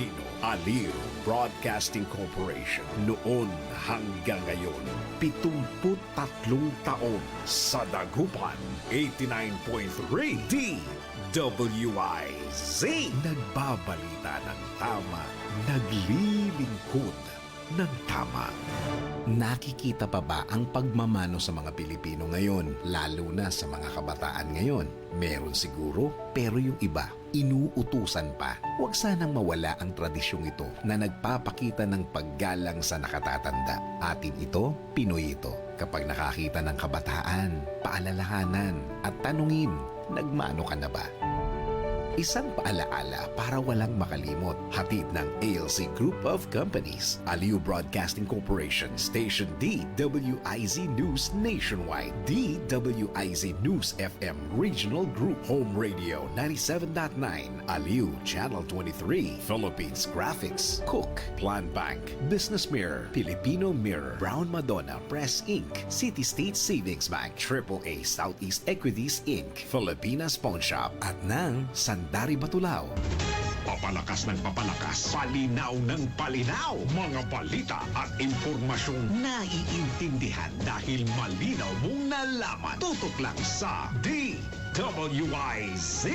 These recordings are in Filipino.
Pilipino. Aliw Broadcasting Corporation. Noon hanggang ngayon, 73 taon sa dagupan. 89.3 DWIZ. Nagbabalita ng tama, naglilingkod ng tama. Nakikita pa ba ang pagmamano sa mga Pilipino ngayon, lalo na sa mga kabataan ngayon? Meron siguro, pero yung iba, inuutusan pa. Huwag sanang mawala ang tradisyong ito na nagpapakita ng paggalang sa nakatatanda. Atin ito, Pinoy ito. Kapag nakakita ng kabataan, paalalahanan at tanungin, nagmano ka na ba? Isang paalaala para walang makalimot. Hatid ng ALC Group of Companies. Aliw Broadcasting Corporation. Station DWIZ News Nationwide. DWIZ News FM Regional Group. Home Radio 97.9. Aliw Channel 23. Philippines Graphics. Cook. Plan Bank. Business Mirror. Filipino Mirror. Brown Madonna Press Inc. City State Savings Bank. AAA Southeast Equities Inc. Filipinas Pawn Shop. At ng Sandari Batulao. Papalakas ng papalakas, palinaw ng palinaw. Mga balita at impormasyong naiintindihan dahil malinaw mong nalaman. Tutok lang sa DWIZ.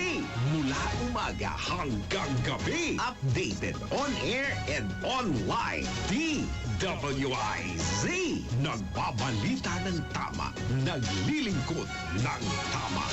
Mula umaga hanggang gabi. Updated on air and online. DWIZ. Nagbabalita ng tama. Naglilingkod ng tama.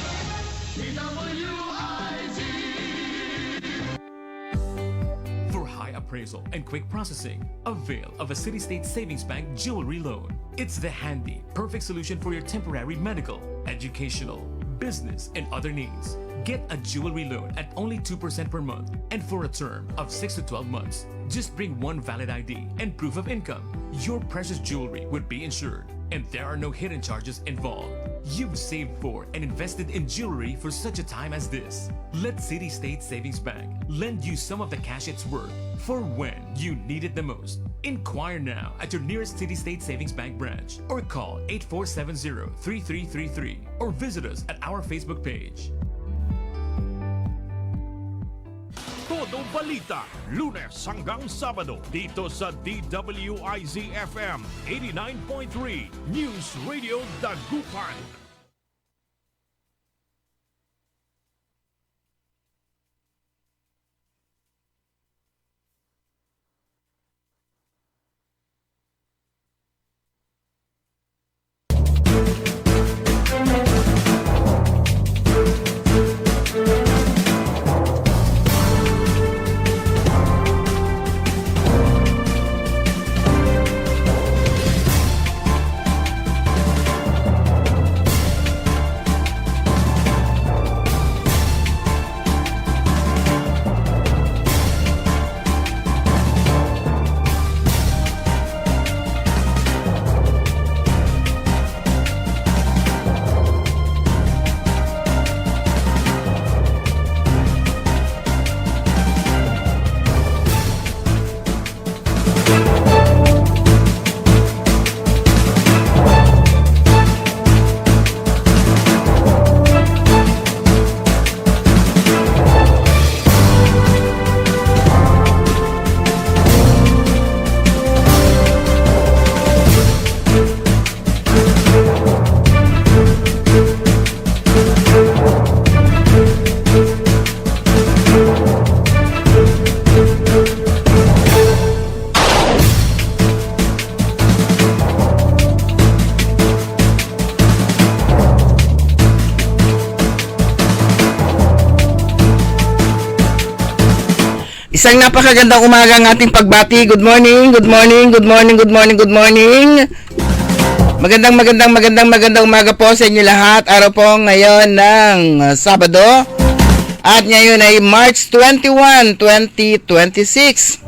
For high appraisal and quick processing, avail of a City State Savings Bank jewelry loan. It's the handy, perfect solution for your temporary medical, educational, business, and other needs. Get a jewelry loan at only 2% per month and for a term of 6 to 12 months. Just bring one valid ID and proof of income. Your precious jewelry would be insured and there are no hidden charges involved. You've saved for and invested in jewelry for such a time as this. Let City State Savings Bank lend you some of the cash it's worth for when you need it the most. Inquire now at your nearest City State Savings Bank branch or call 8470-3333 or visit us at our Facebook page. Todo Balita, Lunes hanggang Sabado dito sa DWIZ-FM 89.3 News Radio Dagupan. Isang napakagandang umaga ang ating pagbati. Good morning, good morning, good morning, good morning, good morning. Magandang umaga po sa inyo lahat. Araw po ngayon ng Sabado. At ngayon ay March 21, 2026.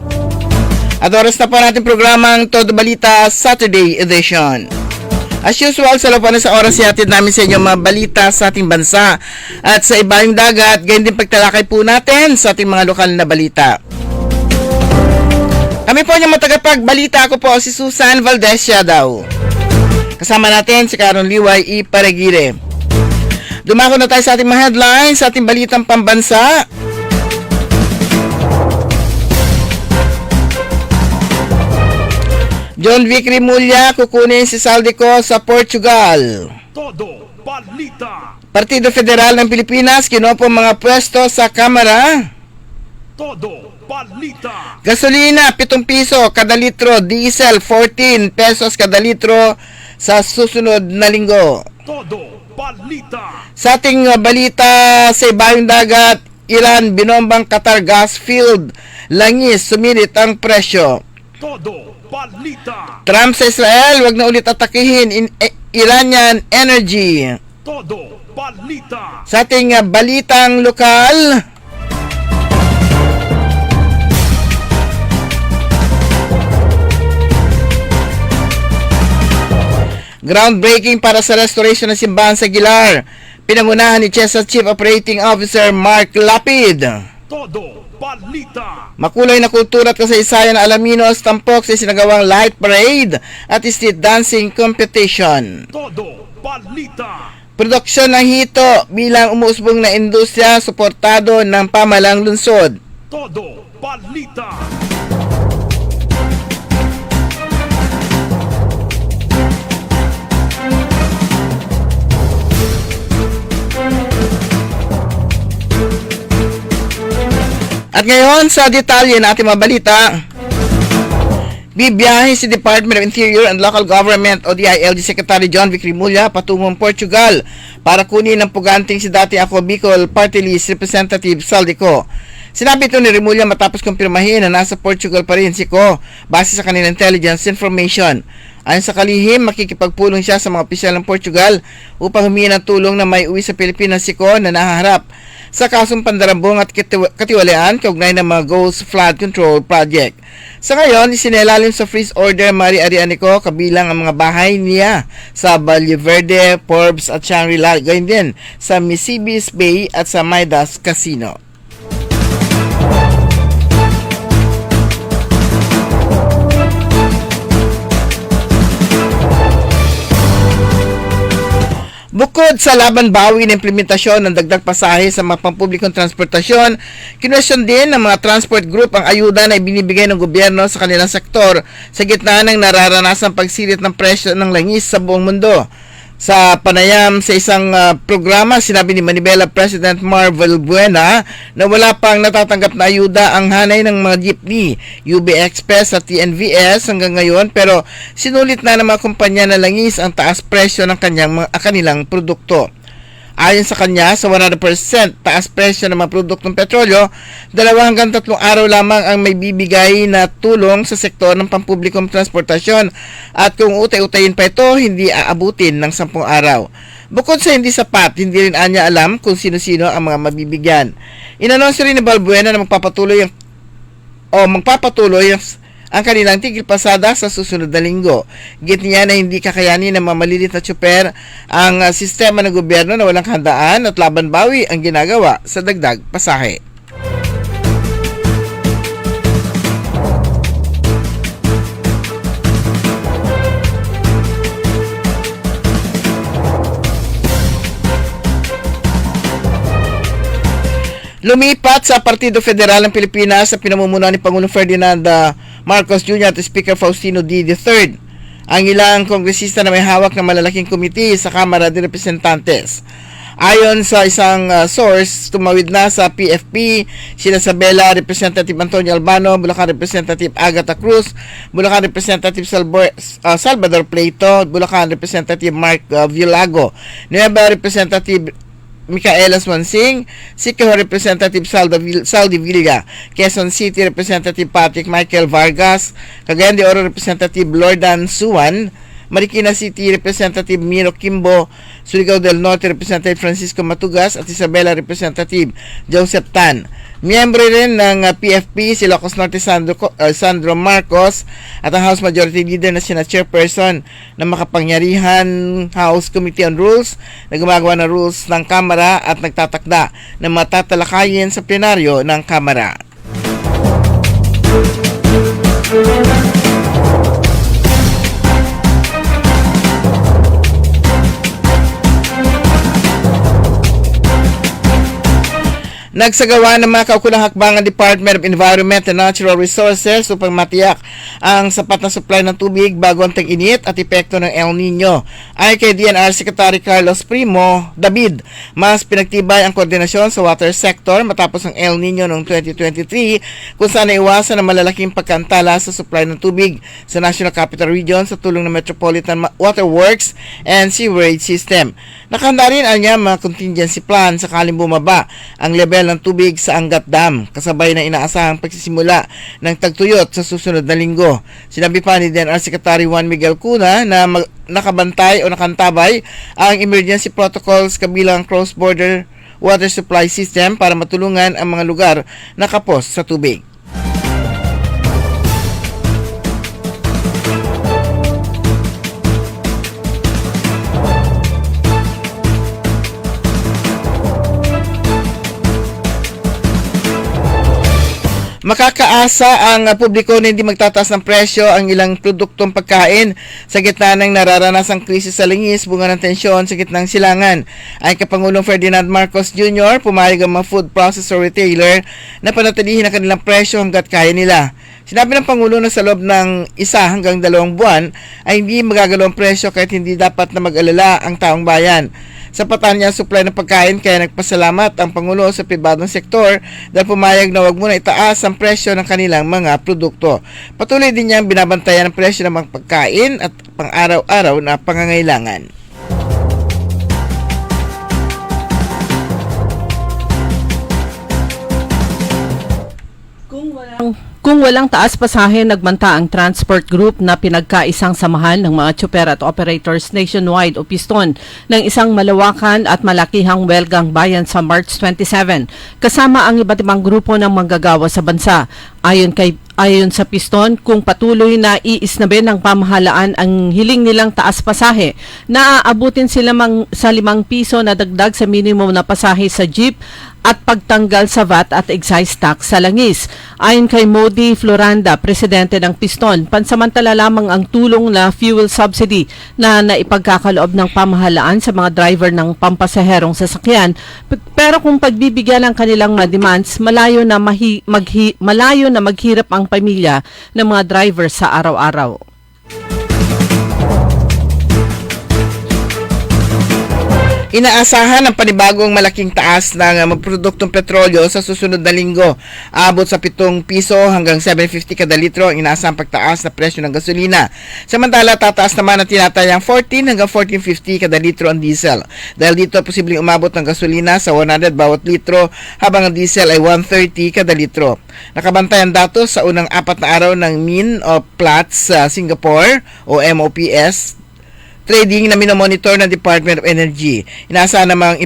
At oras na po natin programang Todo Balita Saturday Edition. As usual, sa lapuan sa oras yatid namin sa inyo mga balita sa ating bansa at sa ibaling dagat, ganyan din pagtalakay po natin sa ating mga lokal na balita. Kami po yung matagapagbalita. Ako po si Susan Valdez daw. Kasama natin si Caron Liway Iparagire. Dumako na tayo sa ating mga headlines, sa ating balitang pambansa. John Vic Rimulya, kukunin si Saldico sa Portugal. Todo balita. Partido Federal ng Pilipinas, kinuha po mga pwesto sa Kamara. Todo balita. Gasolina, 7 piso kada litro. Diesel, 14 pesos kada litro sa susunod na linggo. Todo balita. Sa ating balita sa ibayong dagat, Iran binombang Qatar gas field. Langis, sumirit ang presyo. Todo balita. Trump sa Israel, wag na ulit atakihin Iranian energy. Todo balita. Sa ating balitang lokal, groundbreaking para sa restoration ng simbahan sa Aguilar. Pinangunahan ni CHESA Chief Operating Officer Mark Lapid. Todo balita. Makulay na kultura at kasaysayan ng Alaminos tampok sa sinagawang light parade at street dancing competition. Todo balita. Produksyon ng hito bilang umuusbong na industriya suportado ng pamahalang lungsod. Todo balita. At ngayon sa detalye na ating mga balita, bibiyahe si Department of Interior and Local Government o DILG Secretary John Vic Rimulya patungong Portugal para kunin ang puganting si dati Ako Bicol Party List Representative Saldico. Sinabi ito ni Rimulya matapos kumpirmahin na nasa Portugal pa rin si Ko base sa kanilang intelligence information. Ayon sa kalihim, makikipagpulong siya sa mga opisyal ng Portugal upang humingi ng tulong na may uwi sa Pilipinas si Ko na nahaharap sa kasong pandarambong at katiwalian kaugnay ng mga Ghost Flood Control Project. Sa ngayon, isinelalim sa freeze order Mari-Arian ni Ko kabilang ang mga bahay niya sa Valle Verde, Forbes at Shangri-La, gayon din sa Misibis Bay at sa Midas Casino. Bukod sa laban bawi na implementasyon ng dagdag pasahe sa mga pampublikong transportasyon, kinwestiyon din ng mga transport group ang ayuda na ibinibigay ng gobyerno sa kanilang sektor sa gitna ng nararanasang pagsirit ng presyo ng langis sa buong mundo. Sa panayam sa isang programa, sinabi ni Manibela President Marvel Buena na wala pang natatanggap na ayuda ang hanay ng mga jeepney, UB Express at TNVS hanggang ngayon, pero sinulit na ng mga kumpanya na langis ang taas presyo ng kanilang produkto. Ayon sa kanya, sa 100% taas presyo ng mga produktong petrolyo, 2 hanggang 3 araw lamang ang may bibigay na tulong sa sektor ng pampublikong transportasyon at kung utay-utayin pa ito, hindi aabutin ng 10 araw. Bukod sa hindi sapat, hindi rin anya alam kung sino-sino ang mga mabibigyan. Inanunsyo rin ni Balbuena na magpapatuloy ang kanilang tigil pasada sa susunod na linggo. Git niya na hindi kakayanin ng mga malilit na tsuper ang sistema ng gobyerno na walang handaan at laban bawi ang ginagawa sa dagdag pasahe. Lumipat sa Partido Federal ng Pilipinas sa pinamumunuan ni Pangulong Ferdinand Marcos Jr. at Speaker Faustino D. III ang ilang kongresista na may hawak ng malalaking komite sa Kamara de Representantes. Ayon sa isang source, tumawid na sa PFP sila Sabela Representative Antonio Albano, Bulacan Representative Agatha Cruz, Bulacan Representative Salvador Pleito, Bulacan Representative Mark Villago, Nueva Representative Micaela Swansing, Siquijor Representative Saldi Villa, Quezon City Representative Patrick Michael Vargas, Cagayan de Oro Representative Lordan Suwan, Marikina City Representative Miro Kimbo, Surigao del Norte Representative Francisco Matugas at Isabela Representative Joseph Tan. Miyembro rin ng PFP si Ilocos Norte Sandro Marcos at ang House Majority Leader na sina Chairperson ng makapangyarihan House Committee on Rules na gumagawa ng rules ng Kamara at nagtatakda ng matatalakayin sa plenaryo ng Kamara. Nagsagawa ng mga kaukulang hakbang ang Department of Environment and Natural Resources upang matiyak ang sapat na supply ng tubig bago ang tag-init at epekto ng El Nino. Ay kay DNR Secretary Carlos Primo David, mas pinagtibay ang koordinasyon sa water sector matapos ang El Nino noong 2023 kung saan naiwasan ang malalaking pagkantala sa supply ng tubig sa National Capital Region sa tulong ng Metropolitan Water Works and Sewerage System. Nakahanda rin ang mga contingency plan sakaling bumaba ang level ng tubig sa Angat Dam, kasabay na inaasahang pagsisimula ng tagtuyot sa susunod na linggo. Sinabi pa ni DNR Secretary Juan Miguel Cuna na nakabantay o nakantabay ang emergency protocols kabilang cross-border water supply system para matulungan ang mga lugar na kapos sa tubig. Makakaasa ang publiko na hindi magtataas ng presyo ang ilang produktong pagkain sa gitna ng nararanasang krisis sa lingis, bunga ng tensyon sa gitnang silangan. Ay Kapangulong Ferdinand Marcos Jr. pumayag ang mga food processor retailer na panatilihin ang kanilang presyo hanggat kaya nila. Sinabi ng Pangulo na sa loob ng 1 hanggang 2 buwan ay hindi magagalaw ang presyo kahit hindi dapat na mag-alala ang taong bayan. Sapatan niya ang supply ng pagkain kaya nagpasalamat ang Pangulo sa pribadong sektor dahil pumayag na wag muna itaas ang presyo ng kanilang mga produkto. Patuloy din niyang binabantayan ang presyo ng mga pagkain at pang-araw-araw na pangangailangan. Kung walang taas pasahe, nagbanta ang transport group na pinagkaisang samahan ng mga tsuper at operators nationwide o piston ng isang malawakan at malakihang welgang bayan sa March 27, kasama ang iba't ibang grupo ng manggagawa sa bansa. Ayon sa piston, kung patuloy na iisnabe ng pamahalaan ang hiling nilang taas pasahe, naaabutin sila sa 5 piso na dagdag sa minimum na pasahe sa jeep at pagtanggal sa VAT at excise tax sa langis. Ayon kay Modi Floranda, presidente ng Piston, pansamantala lamang ang tulong na fuel subsidy na naipagkakaloob ng pamahalaan sa mga driver ng pampasaherong sasakyan. Pero kung pagbibigyan ng kanilang mga demands, malayo na maghirap ang pamilya ng mga driver sa araw-araw. Inaasahan ang panibagong malaking taas ng mga produktong petrolyo sa susunod na linggo. Abot sa 7 piso hanggang 7.50 kada litro ang inaasahang pagtaas na presyo ng gasolina. Samantala, tataas naman ang tinatayang 14 hanggang 14.50 kada litro ang diesel. Dahil dito, posibleng umabot ng gasolina sa 100 bawat litro habang ang diesel ay 130 kada litro. Nakabantay ang datos sa unang 4 na araw ng Mean of Platts sa Singapore o MOPS trading na minomonitor ng Department of Energy. Inaasahan namang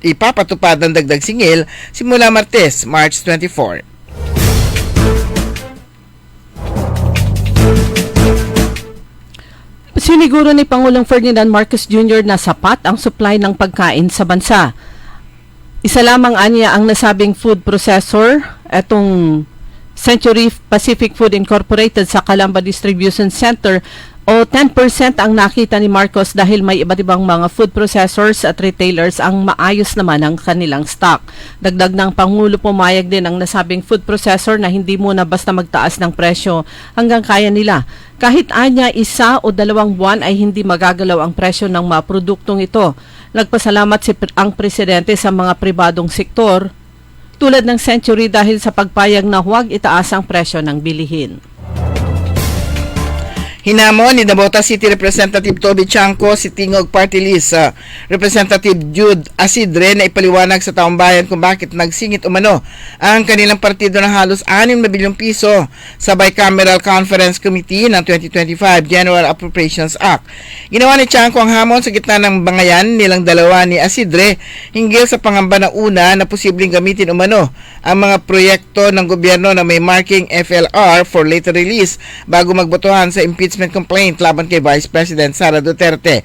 ipapatupad ng dagdag singil simula Martes, March 24. Siniguro ni Pangulong Ferdinand Marcos Jr. na sapat ang supply ng pagkain sa bansa. Isa lamang anya ang nasabing food processor, etong Century Pacific Food Incorporated sa Calamba Distribution Center, o 10% ang nakita ni Marcos dahil may iba't ibang mga food processors at retailers ang maayos naman ang kanilang stock. Dagdag ng Pangulo, pumayag din ang nasabing food processor na hindi muna basta magtaas ng presyo hanggang kaya nila. Kahit anya 1 o 2 buwan ay hindi magagalaw ang presyo ng mga produktong ito. Nagpasalamat ang presidente sa mga pribadong sektor tulad ng Century dahil sa pagpayag na huwag itaas ang presyo ng bilihin. Hinamon ni Davao City Representative Toby Chanco si Tingog Party List Representative Jude Asidre na ipaliwanag sa taong bayan kung bakit nagsingit umano ang kanilang partido ng halos 6 na bilyong piso sa Bicameral Conference Committee ng 2025 General Appropriations Act. Ginawa ni Chanco ang hamon sa gitna ng bangayan nilang dalawa ni Asidre hinggil sa pangamba na una na posibleng gamitin umano ang mga proyekto ng gobyerno na may marking FLR for later release bago magbotohan sa impeachment complaint laban kay Vice President Sara Duterte.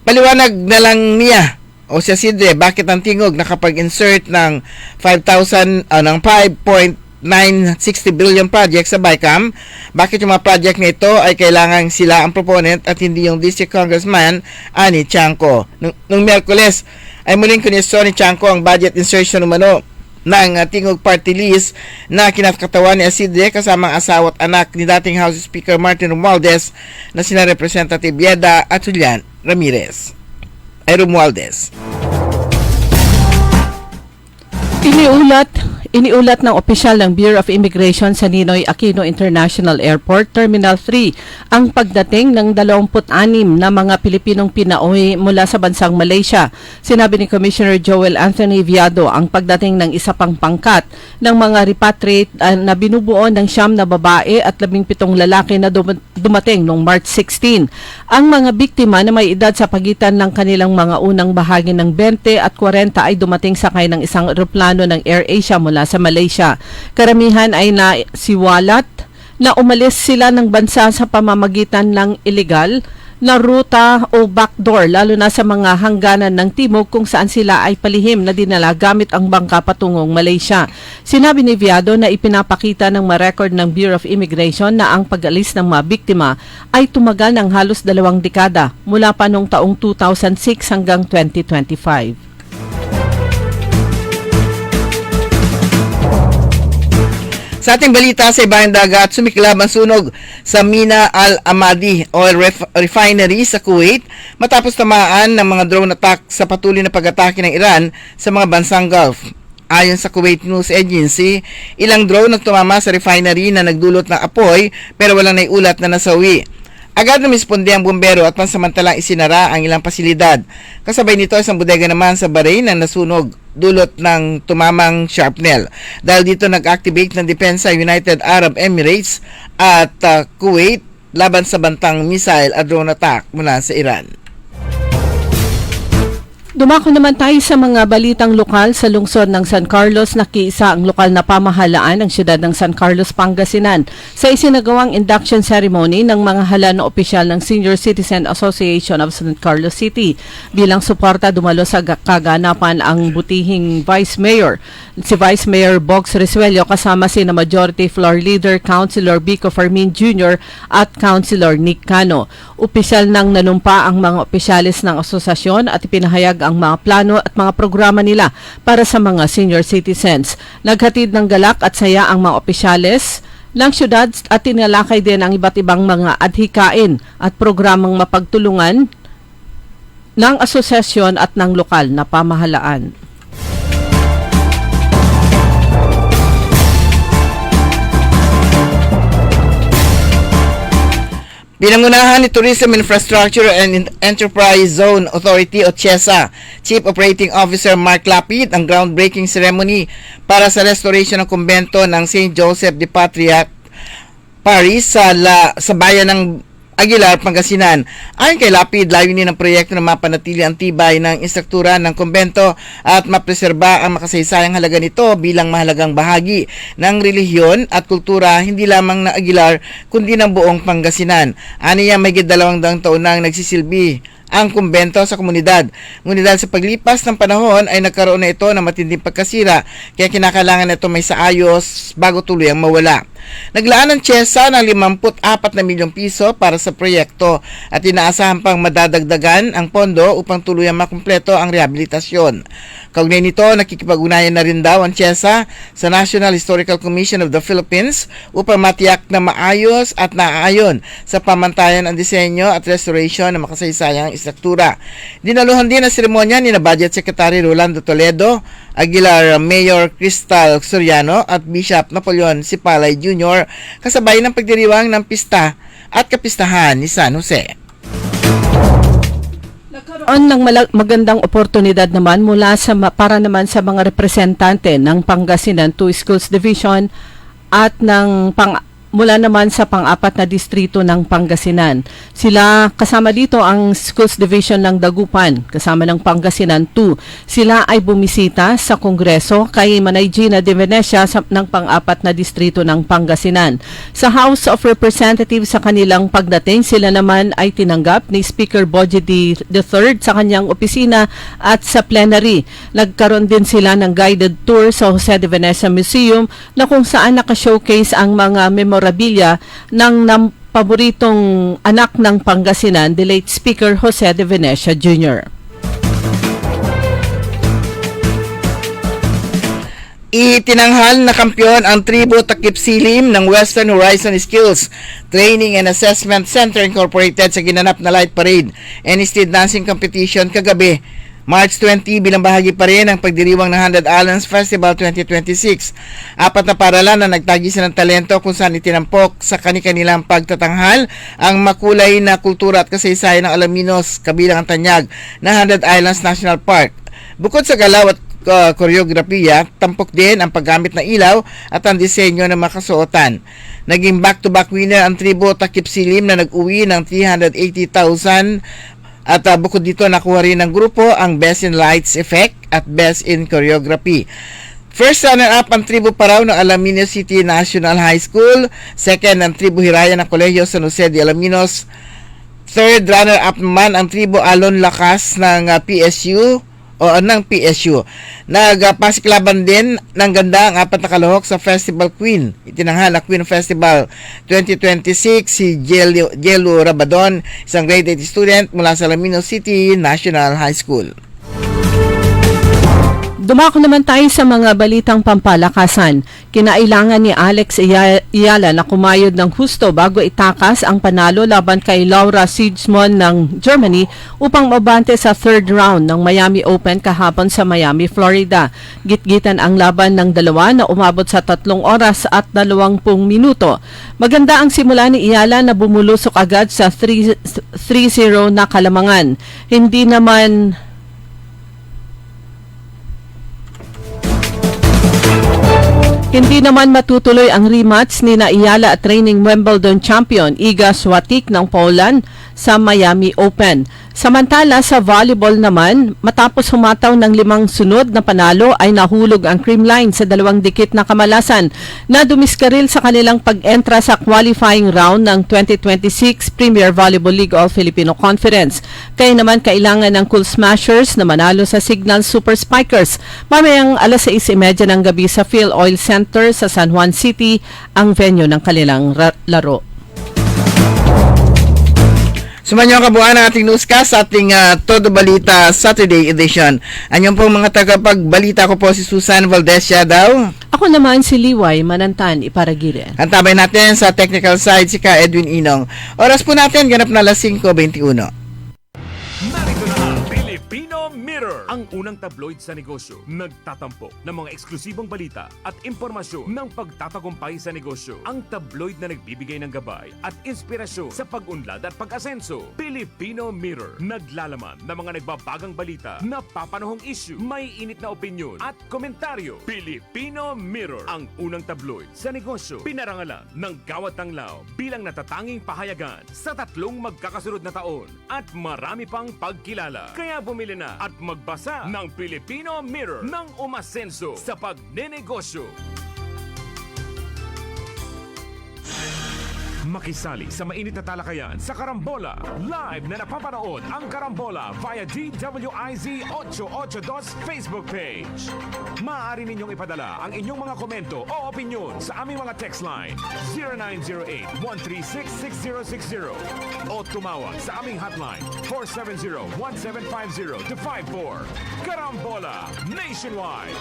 Paliwanag na lang niya o si Asidre bakit ang Tingog nakapag-insert ng 5.960 billion project sa BICAM, bakit yung mga project na ito ay kailangang sila ang proponent at hindi yung District Congressman Ani Chanco. Nung Miyerkules ay muling kunisyon ni Chanco ang budget insertion umano ng Tingog Party List na kinakatawan ni Isidre kasama ang asawa at anak ni dating House Speaker Martin Romualdez na sina Representative Yeda at Julian Ramirez. Romualdez. Iniulat ng opisyal ng Bureau of Immigration sa Ninoy Aquino International Airport, Terminal 3, ang pagdating ng 26 na mga Pilipinong pinauwi mula sa bansang Malaysia. Sinabi ni Commissioner Joel Anthony Viado ang pagdating ng isa pang pangkat ng mga repatriate na binubuo ng 9 na babae at 17 lalaki na dumating noong March 16. Ang mga biktima na may edad sa pagitan ng kanilang mga unang bahagi ng 20 at 40 ay dumating sakay ng isang eroplano ng AirAsia mula sa Malaysia. Karamihan ay nasiwalat na umalis sila ng bansa sa pamamagitan ng illegal na ruta o backdoor, lalo na sa mga hangganan ng timog kung saan sila ay palihim na dinala gamit ang bangka patungong Malaysia. Sinabi ni Viado na ipinapakita ng ma-record ng Bureau of Immigration na ang pag-alis ng mga biktima ay tumagal ng halos 2 dekada mula pa noong taong 2006 hanggang 2025. Sa ating balita sa ibang dagat, sumiklab ang sunog sa Mina Al-Amadi Oil Refinery sa Kuwait matapos tamaan ng mga drone attack sa patuloy na pag-atake ng Iran sa mga bansang Gulf. Ayon sa Kuwait News Agency, ilang drone ang tumama sa refinery na nagdulot ng apoy pero walang naiulat na nasawi. Agad na misponde ang bumbero at pansamantalang isinara ang ilang pasilidad. Kasabay nito isang bodega naman sa Bahrain na nasunog dulot ng tumamang shrapnel. Dahil dito nag-activate ng depensa United Arab Emirates at Kuwait laban sa bantang missile at drone attack mula sa Iran. Dumako naman tayo sa mga balitang lokal sa lungsod ng San Carlos. Nakiisa ang lokal na pamahalaan ng siyudad ng San Carlos, Pangasinan sa isinagawang induction ceremony ng mga hala na opisyal ng Senior Citizen Association of San Carlos City. Bilang suporta, dumalo sa kaganapan ang butihing Vice Mayor, si Vice Mayor Box Resuello kasama sina Majority Floor Leader Councilor Vico Fermin Jr. at Councilor Nick Cano. Opisyal nang nanumpa ang mga opisyalis ng asosasyon at ipinahayag ang mga plano at mga programa nila para sa mga senior citizens. Naghatid ng galak at saya ang mga opisyales ng syudad at tinalakay din ang iba't ibang mga adhikain at programang mapagtulungan ng asosasyon at ng lokal na pamahalaan. Pinangunahan ni Tourism Infrastructure and Enterprise Zone Authority o TIESA Chief Operating Officer Mark Lapid ang groundbreaking ceremony para sa restoration ng kumbento ng St. Joseph de Patria Paris sa bayan ng Aguilar, Pangasinan. Ayon kay Lapid, layunin ng proyekto na mapanatili ang tibay ng istruktura ng kumbento at mapreserba ang makasaysayang halaga nito bilang mahalagang bahagi ng relihiyon at kultura hindi lamang ng Aguilar kundi ng buong Pangasinan. Aniya may 200 taon nang nagsisilbi ang kumbento sa komunidad. Ngunit dahil sa paglipas ng panahon ay nagkaroon na ito ng matinding pagkasira kaya kinakailangan na ito may saayos bago tuluyang mawala. Naglaan ng TIESA ng 54 na milyong piso para sa proyekto at inaasahan pang madadagdagan ang pondo upang tuluyang makumpleto ang rehabilitasyon. Kaugnay nito, nakikipag-ugnayan na rin daw ang TIESA sa National Historical Commission of the Philippines upang matiyak na maayos at naaayon sa pamantayan ang disenyo at restoration ng makasaysayang istruktura. Dinaluhan din ang seremonya ni Budget Secretary Rolando Toledo, Aguilar Mayor Cristal Soriano at Bishop Napoleon Sipalay Jr. kasabay ng pagdiriwang ng pista at kapistahan ni San Jose. Nagkaroon ng magandang oportunidad naman para naman sa mga representante ng Pangasinan 2 Schools Division at mula naman sa pang-apat na distrito ng Pangasinan. Sila kasama dito ang Schools Division ng Dagupan, kasama ng Pangasinan 2. Sila ay bumisita sa Kongreso kay Manay Gina de Venecia ng pang-apat na distrito ng Pangasinan. Sa House of Representatives sa kanilang pagdating, sila naman ay tinanggap ni Speaker Boje III sa kanyang opisina at sa plenary. Nagkaroon din sila ng guided tour sa Jose de Venecia Museum na kung saan naka-showcase ang mga memorabilia ng paboritong anak ng Pangasinan, the late Speaker Jose de Venecia Jr. Itinanghal na kampiyon ang tribo Takip Silim ng Western Horizon Skills Training and Assessment Center Incorporated sa ginanap na Light Parade and Stage Dancing Competition kagabi, March 20, bilang bahagi pa rin ng pagdiriwang ng 100 Islands Festival 2026. Apat na paralan na nagtagisa ng talento kung saan itinampok sa kanilang pagtatanghal ang makulay na kultura at kasaysayan ng Alaminos kabilang ang tanyag ng 100 Islands National Park. Bukod sa galaw at koreografiya, tampok din ang paggamit ng ilaw at ang disenyo ng makasuotan. Naging back-to-back winner ang tribo Takip Silim na nag-uwi ng 380,000 at bukod dito nakuha rin ng grupo ang Best in Lights Effect at Best in Choreography. First runner-up ang tribo Paraw ng Alaminos City National High School. Second ang tribo Hiraya ng Kolehiyo San Jose de Alaminos. Third runner-up naman ang tribo Alon Lakas ng PSU. Nagpasiklaban din ng ganda ang apat na kalahok sa Festival Queen. Itinanghal na Queen Festival 2026 si Jelo Rabadon, isang grade 8 student mula sa Alaminos City National High School. Dumako naman tayo sa mga balitang pampalakasan. Kinailangan ni Alex Ayala na kumayod ng husto bago itakas ang panalo laban kay Laura Sigismund ng Germany upang mabante sa third round ng Miami Open kahapon sa Miami, Florida. Gitgitan ang laban ng dalawa na umabot sa 3 oras at 20 minuto. Maganda ang simula ni Ayala na bumulusok agad sa 3-0 na kalamangan. Hindi naman matutuloy ang rematch ni Ayala at reigning Wimbledon champion Iga Swiatek ng Poland sa Miami Open. Samantala sa volleyball naman, matapos humataw ng 5 sunod na panalo ay nahulog ang Creamline sa 2 dikit na kamalasan na dumiskaril sa kanilang pag-entra sa qualifying round ng 2026 Premier Volleyball League All-Filipino Conference. Kaya naman kailangan ng Cool Smashers na manalo sa Signal Super Spikers. Mamayang 6:30 ng gabi sa Phil Oil Center sa San Juan City ang venue ng kanilang laro. Sumanyo ang kabuuan ng ating newscast sa ating Todo Balita Saturday edition. Anyong pong mga tagapagbalita ko po si Susan Valdez daw. Ako naman si Liway Manantan Iparagire. Antabay natin sa technical side si Ka Edwin Inong. Oras po natin ganap na 5:21. Narito na ang Filipino Mirror, ang unang tabloid sa negosyo. Nagtatampok ng mga eksklusibong balita at impormasyon ng pagtatagumpay sa negosyo. Ang tabloid na nagbibigay ng gabay at inspirasyon sa pag-unlad at pag-asenso. Filipino Mirror, naglalaman ng mga nagbabagang balita, napapanahong issue, may init na opinyon at komentaryo. Filipino Mirror, ang unang tabloid sa negosyo. Pinarangalan ng Gawad Tanglao bilang natatanging pahayagan sa 3 magkakasunod na taon at marami pang pagkilala. Kaya bumili na at magbasa ng Filipino Mirror ng umasenso sa pagnenegosyo. Makisali sa mainit na talakayan sa Karambola. Live na napapanood ang Karambola via DWIZ 882 Facebook page. Maaari ninyong ipadala ang inyong mga komento o opinyon sa aming mga text line 0908-136-6060 o tumawag sa aming hotline 470-1750-54. Karambola Nationwide.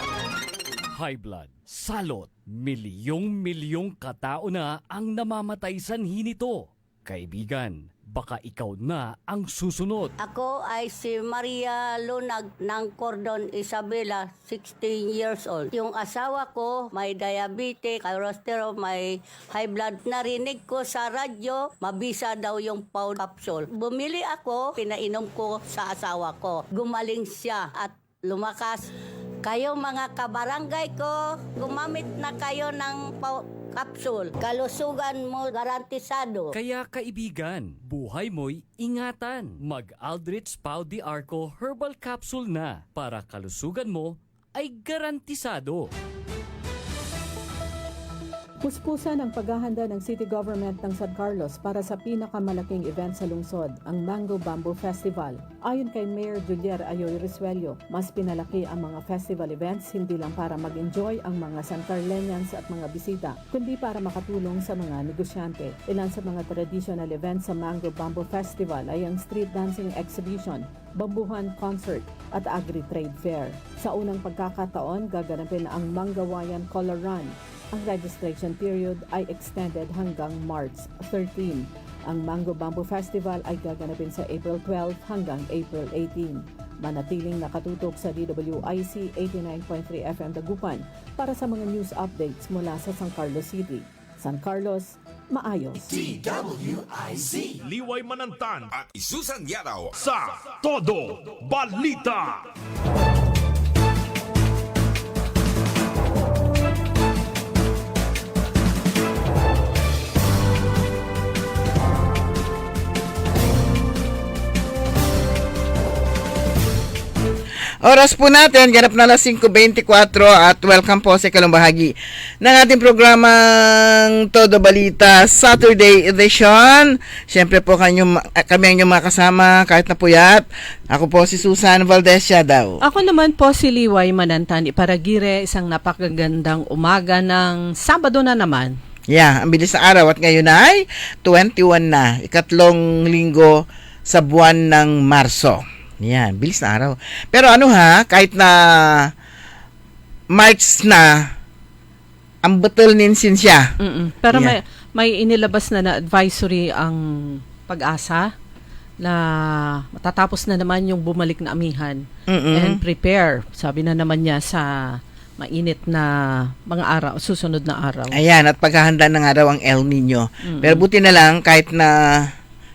High blood, salot, milyong-milyong katao na ang namamatay sanhi nito. Kaibigan, baka ikaw na ang susunod. Ako ay si Maria Lunag ng Cordon Isabela, 16 years old. Yung asawa ko may diabetes, cholesterol, may high blood. Narinig ko sa radyo, mabisa daw yung Pau capsule. Bumili ako, pinainom ko sa asawa ko. Gumaling siya at lumakas. Kayo mga kabarangay ko, gumamit na kayo ng capsule. Kalusugan mo garantisado. Kaya kaibigan, buhay mo'y ingatan. Mag-Aldrich Pau de Arco Herbal Capsule na para kalusugan mo ay garantisado. Puspusan ang paghahanda ng City Government ng San Carlos para sa pinakamalaking event sa lungsod, ang Mango Bamboo Festival. Ayon kay Mayor Julier Ayoy Risuelio, mas pinalaki ang mga festival events hindi lang para mag-enjoy ang mga San Carleñans at mga bisita, kundi para makatulong sa mga negosyante. Ilan sa mga traditional events sa Mango Bamboo Festival ay ang street dancing exhibition, bambuhan concert at agri-trade fair. Sa unang pagkakataon, gaganapin ang Mangawayan Color Run. Ang registration period ay extended hanggang March 13. Ang Mango Bamboo Festival ay gaganapin sa April 12 hanggang April 18. Manatiling nakatutok sa DWIC 89.3 FM Dagupan para sa mga news updates mula sa San Carlos City. San Carlos, maayos. Liway Manantan at Isusan Yaraw sa Todo Balita. Oras po natin, ganap na alas 5:24 at welcome po sa ikalong bahagi ng ating programang Todo Balita Saturday Edition. Siyempre po kami ang inyong mga kasama kahit na puyat. Ako po si Susan Valdez daw. Ako naman po si Liway Manantan Iparagire, isang napakagandang umaga ng Sabado na naman. Yeah, ang bilis na araw at ngayon ay 21 na, ikatlong linggo sa buwan ng Marso. Yan, bilis na araw. Pero kahit na March na, ang batal ninsin siya. Pero Yeah. may inilabas na advisory ang Pag-asa na matatapos na naman yung bumalik na amihan and prepare. Sabi na naman niya sa mainit na mga araw, susunod na araw. Ayan, at paghahanda na nga raw ang El Nino. Pero buti na lang, kahit na,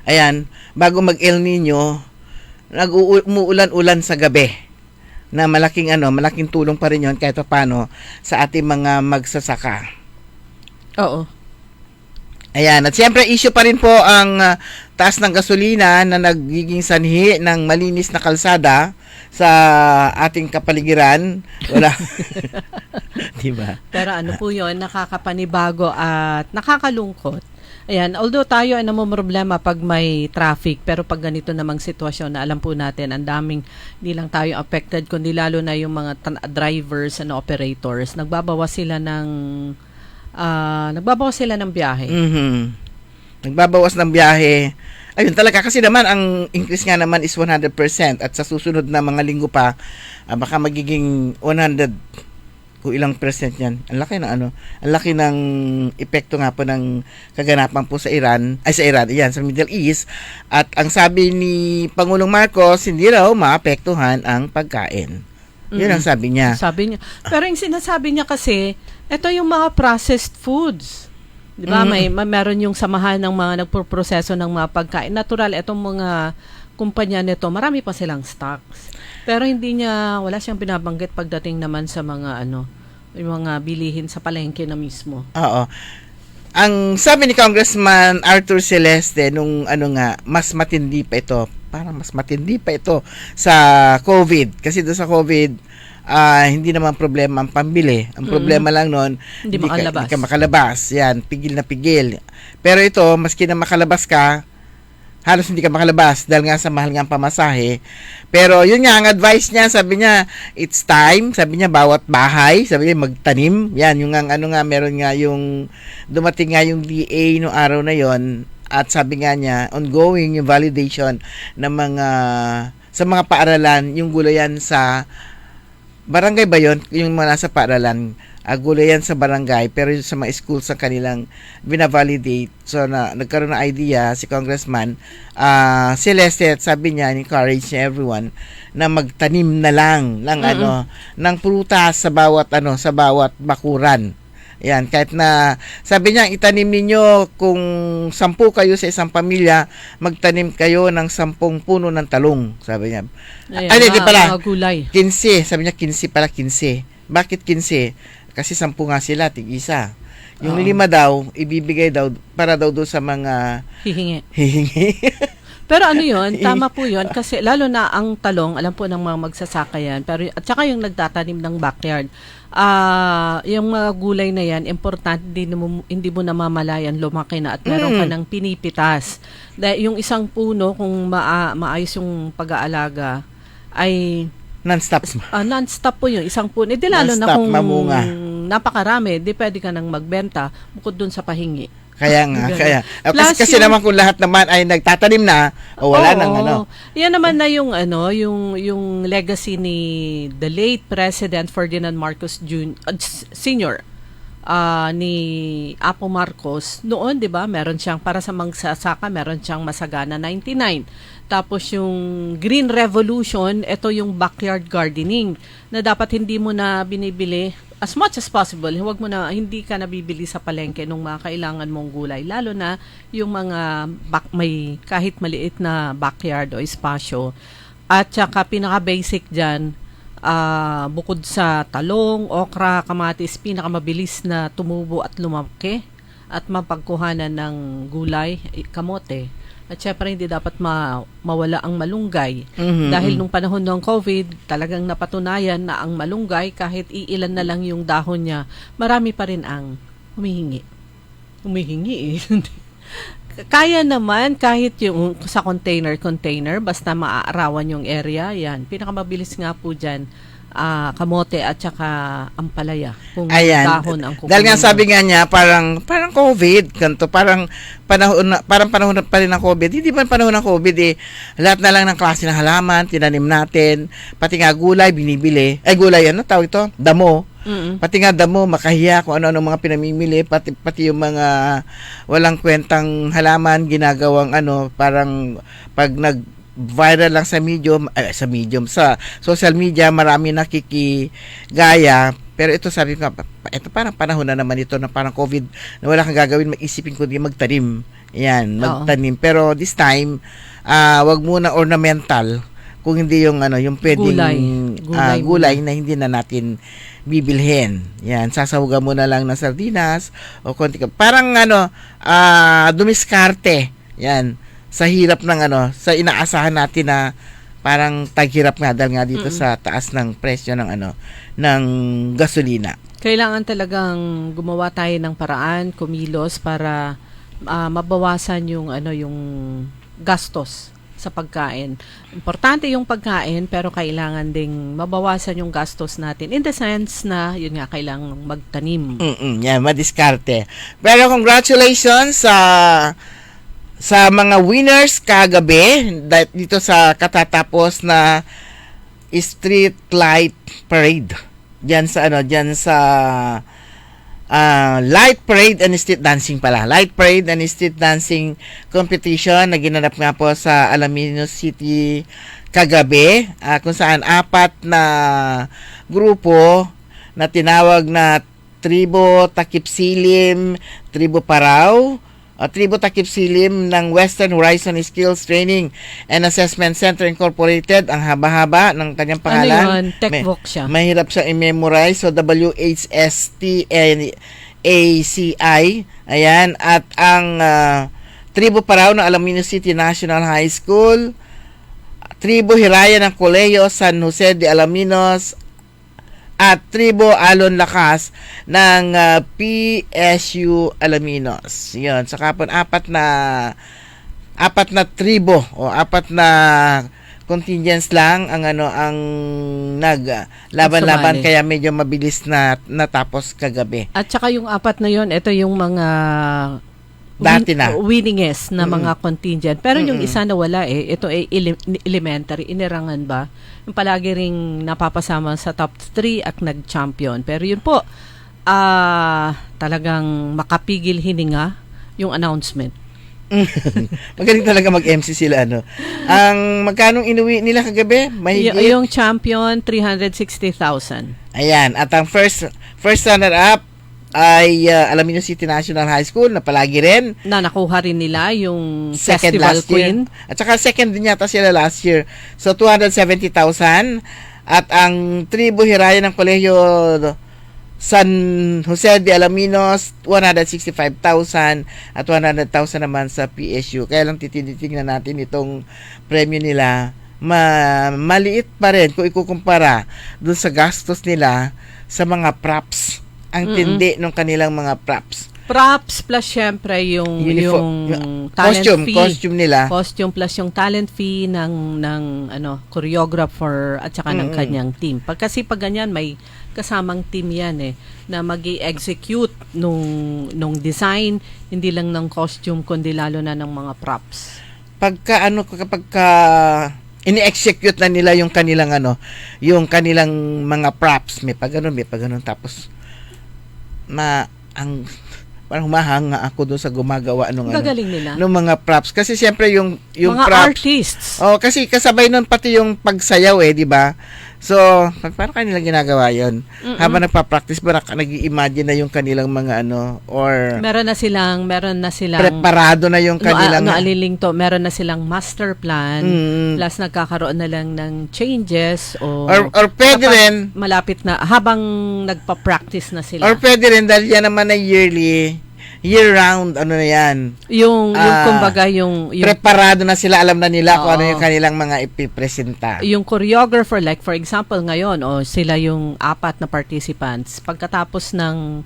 ayan, bago mag El Nino, umuulan-ulan sa gabi na malaking tulong pa rin 'yon kahit paano sa ating mga magsasaka. Oo. Ayan, at siyempre issue pa rin po ang taas ng gasolina na nagiging sanhi ng malinis na kalsada sa ating kapaligiran. Wala. Diba? Pero po 'yon, nakakapanibago at nakakalungkot. Ayan, although tayo ay namumroblema pag may traffic, pero pag ganito namang sitwasyon na alam po natin, ang daming, hindi lang tayo affected, kundi lalo na yung mga drivers and operators, nagbabawas sila ng biyahe. Nagbabawas ng biyahe. Ayun talaga, kasi naman, ang increase nga naman is 100% at sa susunod na mga linggo pa, baka magiging 100 kung ilang percent yan. Ang laki ng epekto nga po ng kaganapan po sa Iran, sa Middle East. At ang sabi ni Pangulong Marcos, hindi raw maapektuhan ang pagkain. Yun ang sabi niya. Pero yung sinasabi niya kasi, ito yung mga processed foods. Di ba? Meron yung samahan ng mga nagproproseso ng mga pagkain. Natural, itong mga kumpanya nito, marami pa silang stocks. Pero wala siyang binabanggit pagdating naman sa mga yung mga bilihin sa palengke na mismo. Oo. Ang sabi ni Congressman Arthur Celeste nung mas matindi pa ito. Parang mas matindi pa ito sa COVID. Kasi doon sa COVID, hindi naman problema ang pambili. Ang problema lang noon, hindi ka makalabas. Yan, pigil na pigil. Pero ito, maski na makalabas ka, halos hindi ka makalabas dahil nga sa mahal nga ang pamasahe. Pero yun nga, ang advice niya, sabi niya, it's time, sabi niya, bawat bahay, sabi niya, magtanim. Yan, yung meron nga yung, dumating nga yung DA no araw na yon at sabi nga niya, ongoing yung validation ng sa mga paaralan, yung gulayan sa barangay ba yun? Yung mga nasa paaralan, gulayan sa barangay, pero sa mga school sa kanilang binavalidate. So, nagkaroon ng idea si Congressman Celeste, at sabi niya, encourage niya everyone na magtanim na lang ng prutas sa bawat bakuran. Yan, kahit na sabi niya, itanim niyo kung 10 kayo sa isang pamilya, magtanim kayo ng 10 puno ng talong, sabi niya. Hindi pala. Gulay. 15, sabi niya 15 pala, 15. Bakit 15? Kasi 10 nga sila, tig-isa. Yung 5 daw, ibibigay daw para daw doon sa mga hihingi. Pero ano yun, tama po yun, kasi lalo na ang talong, alam po ng mga magsasaka yan, pero, at saka yung nagtatanim ng backyard, yung mga gulay na yan, importante hindi mo namamalayan, lumaki na at meron ka ng pinipitas. Dahil yung isang puno, kung maayos yung pag-aalaga, ay Non-stop. non-stop po yung isang puno. Di lalo na Non-stop, kung mamunga. napakarami, di pwede ka nang magbenta bukod dun sa pahingi. Kaya nga, Ganun. kaya. Plus Kasi yung- naman kung lahat naman ay nagtatanim na, o wala Oo. nang ano. Yan naman na yung yung legacy ni the late President Ferdinand Marcos Sr. Ni Apo Marcos noon, 'di ba? Meron siyang para sa magsasaka, meron siyang Masagana 99. Tapos yung Green Revolution, ito yung backyard gardening na dapat hindi mo na binibili as much as possible. Hindi ka nabibili sa palengke nung mga kailangan mong gulay, lalo na yung mga may kahit maliit na backyard o espasyo. At saka pinaka-basic diyan, bukod sa talong, okra, kamatis, pinakamabilis na tumubo at lumaki at mapagkuhanan ng gulay, kamote. At syempre hindi dapat mawala ang malunggay. Dahil nung panahon ng COVID, talagang napatunayan na ang malunggay, kahit iilan na lang yung dahon niya, marami pa rin ang humihingi. Humihingi eh. Kaya naman kahit yung sa container, basta maaarawan yung area, yan. Pinakamabilis nga po dyan, kamote at saka ampalaya. Kung Ayan. dahon ang kukunin. Dahil nga sabi nga niya, parang COVID, ganito, parang panahon pa rin ng COVID. Hindi pa panahon ng COVID eh. Lahat na lang ng klase ng halaman, tinanim natin, pati nga gulay, binibili. Ay, gulay, ano tawag ito? Damo. Pati nga damo, makahiya kung ano-ano mga pinamimili, pati yung mga walang kwentang halaman, ginagawang parang pag viral lang sa sa social media, marami nakikigaya. Pero ito sabi ko, ito parang panahon na naman ito na parang COVID na wala kang gagawin, mag-isipin kundi magtanim. Yan, magtanim. Pero this time, wag muna ornamental kung hindi yung yung pwedeng gulay na hindi na natin bibilhin. Yan, sasahugan mo na lang ng sardinas o konti ka. Parang dumiskarte. Yan, sa hirap ng sa inaasahan natin na parang taghirap nga dahil nga dito sa taas ng presyo ng ng gasolina. Kailangan talagang gumawa tayo ng paraan, kumilos para mabawasan yung yung gastos sa pagkain. Importante yung pagkain pero kailangan ding mabawasan yung gastos natin in the sense na yun nga kailangan magtanim. Yan, madiskarte. Pero congratulations sa mga winners kagabi dito sa katatapos na street light parade. Diyan sa light parade and street dancing pala. Light parade and street dancing competition na ginanap nga po sa Alaminos City kagabi, kung saan 4 na grupo na tinawag na Tribo Takip Silim, Tribo Parao, Tribo Takip Silim ng Western Horizon Skills Training and Assessment Center Incorporated. Ang haba-haba ng kanyang pangalan. Ano yun? Techbook siya. Mahirap siya i-memorize. So, WHSTNACI. Ayan. At ang Tribo Parao ng Alaminos City National High School. Tribo Hiraya ng Colegio San Jose de Alaminos. At Tribo Alon Lakas ng PSU Alaminos. Yun. So, kapon 4 na tribo o 4 na contingents lang ang ang naglaban-laban, kaya medyo mabilis na natapos kagabi. At saka yung 4 na yun, ito yung mga Dati na. winningest na mga contingent. Pero yung isa na wala ito ay elementary, inirangan ba? Yung palagi ring napapasama sa top 3 at nag-champion. Pero yun po, talagang makapigil hininga yung announcement. Magaling talaga mag-MC sila, Ang magkanong inuwi nila kagabi? Yung champion, 360,000. Ayan. At ang first runner-up ay Alaminos City National High School na palagi rin. Na nakuha rin nila yung Second Festival last Queen. year. At saka second din yata sila last year. So, 270,000. At ang Tribo Hiraya ng Colegio San Jose de Alaminos 165,000 at 100,000 naman sa PSU. Kaya lang titingnan natin itong premyo nila, maliit pa rin kung ikukumpara dun sa gastos nila sa mga props. Ang tindi ng kanilang mga props. Props plus syempre yung talent fee. Costume nila. Costume plus yung talent fee ng choreographer at saka ng kanyang team. Pag ganyan may kasamang team yan na mag-i-execute nung design, hindi lang ng costume kundi lalo na ng mga props. Kapag ini-execute na nila yung kanilang yung kanilang mga props, may pag ganun tapos parang humahanga ako doon sa gumagawa nung nila. Nung mga props kasi siyempre yung mga props, artists. Oh, kasi kasabay nun pati yung pagsayaw di ba? So, paano kanila ginagawa yon? Habang nagpa-practice ba nag-i-imagine na yung kanilang mga or meron na silang preparado na yung kanilang meron na silang master plan plus nagkakaroon na lang ng changes or pwede rin malapit na habang nagpa-practice na sila. Or pwede rin dahil yan naman ay year-round, na yan. Yung kumbaga, yung preparado na sila, alam na nila kung ano yung kanilang mga ipipresenta. Yung choreographer, like for example, ngayon, sila yung 4 na participants, pagkatapos ng,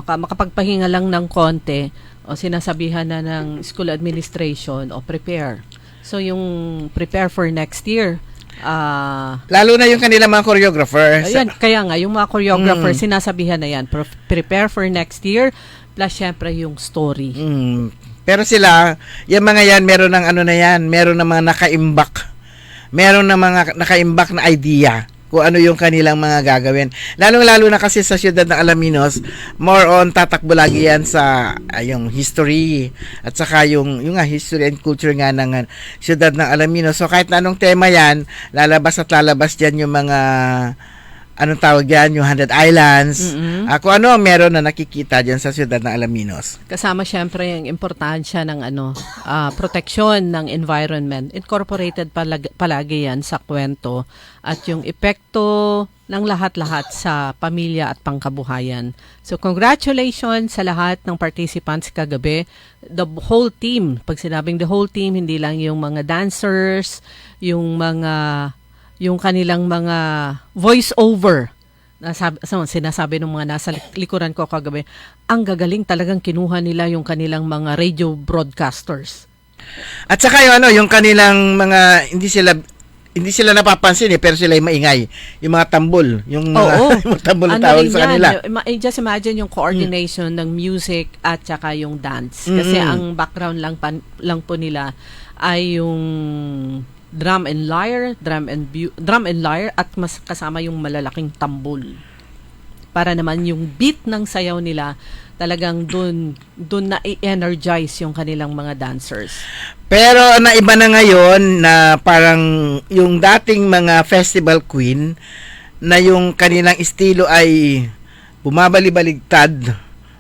makapagpahinga lang ng konti, sinasabihan na ng school administration, prepare. So, yung prepare for next year, lalo na yung kanilang mga choreographer. Ayan, kaya nga, yung mga choreographer, sinasabihan na yan, prepare for next year, plus syempre yung story. Pero sila, yung mga yan, meron ng meron ng mga nakaimbak. Meron ng mga nakaimbak na idea kung ano yung kanilang mga gagawin. Lalo na kasi sa siyudad ng Alaminos, more on tatakbo lagi yan sa yung history at saka yung history and culture nga ng siyudad ng Alaminos. So kahit na anong tema yan, lalabas dyan yung mga anong tawag yan, yung 100 Islands. Kung meron na nakikita dyan sa siyudad ng Alaminos. Kasama syempre yung importansya ng proteksyon ng environment. Incorporated palagi yan sa kwento at yung epekto ng lahat-lahat sa pamilya at pangkabuhayan. So congratulations sa lahat ng participants kagabi. The whole team, pag sinabing the whole team, hindi lang yung mga dancers, yung kanilang mga voice-over na sinasabi ng mga nasa likuran ko kagabi, ang gagaling talagang kinuha nila yung kanilang mga radio broadcasters. At saka yung kanilang mga, hindi sila napapansin pero sila yung maingay. Yung mga tambol, yung mga yung tambol na tawag sa kanila. Just imagine yung coordination ng music at saka yung dance. Kasi ang background lang po nila ay yung drum and lyre at mas kasama yung malalaking tambol. Para naman yung beat ng sayaw nila talagang dun na i-energize yung kanilang mga dancers. Pero naiba na ngayon na parang yung dating mga festival queen na yung kanilang estilo ay bumabali-baligtad.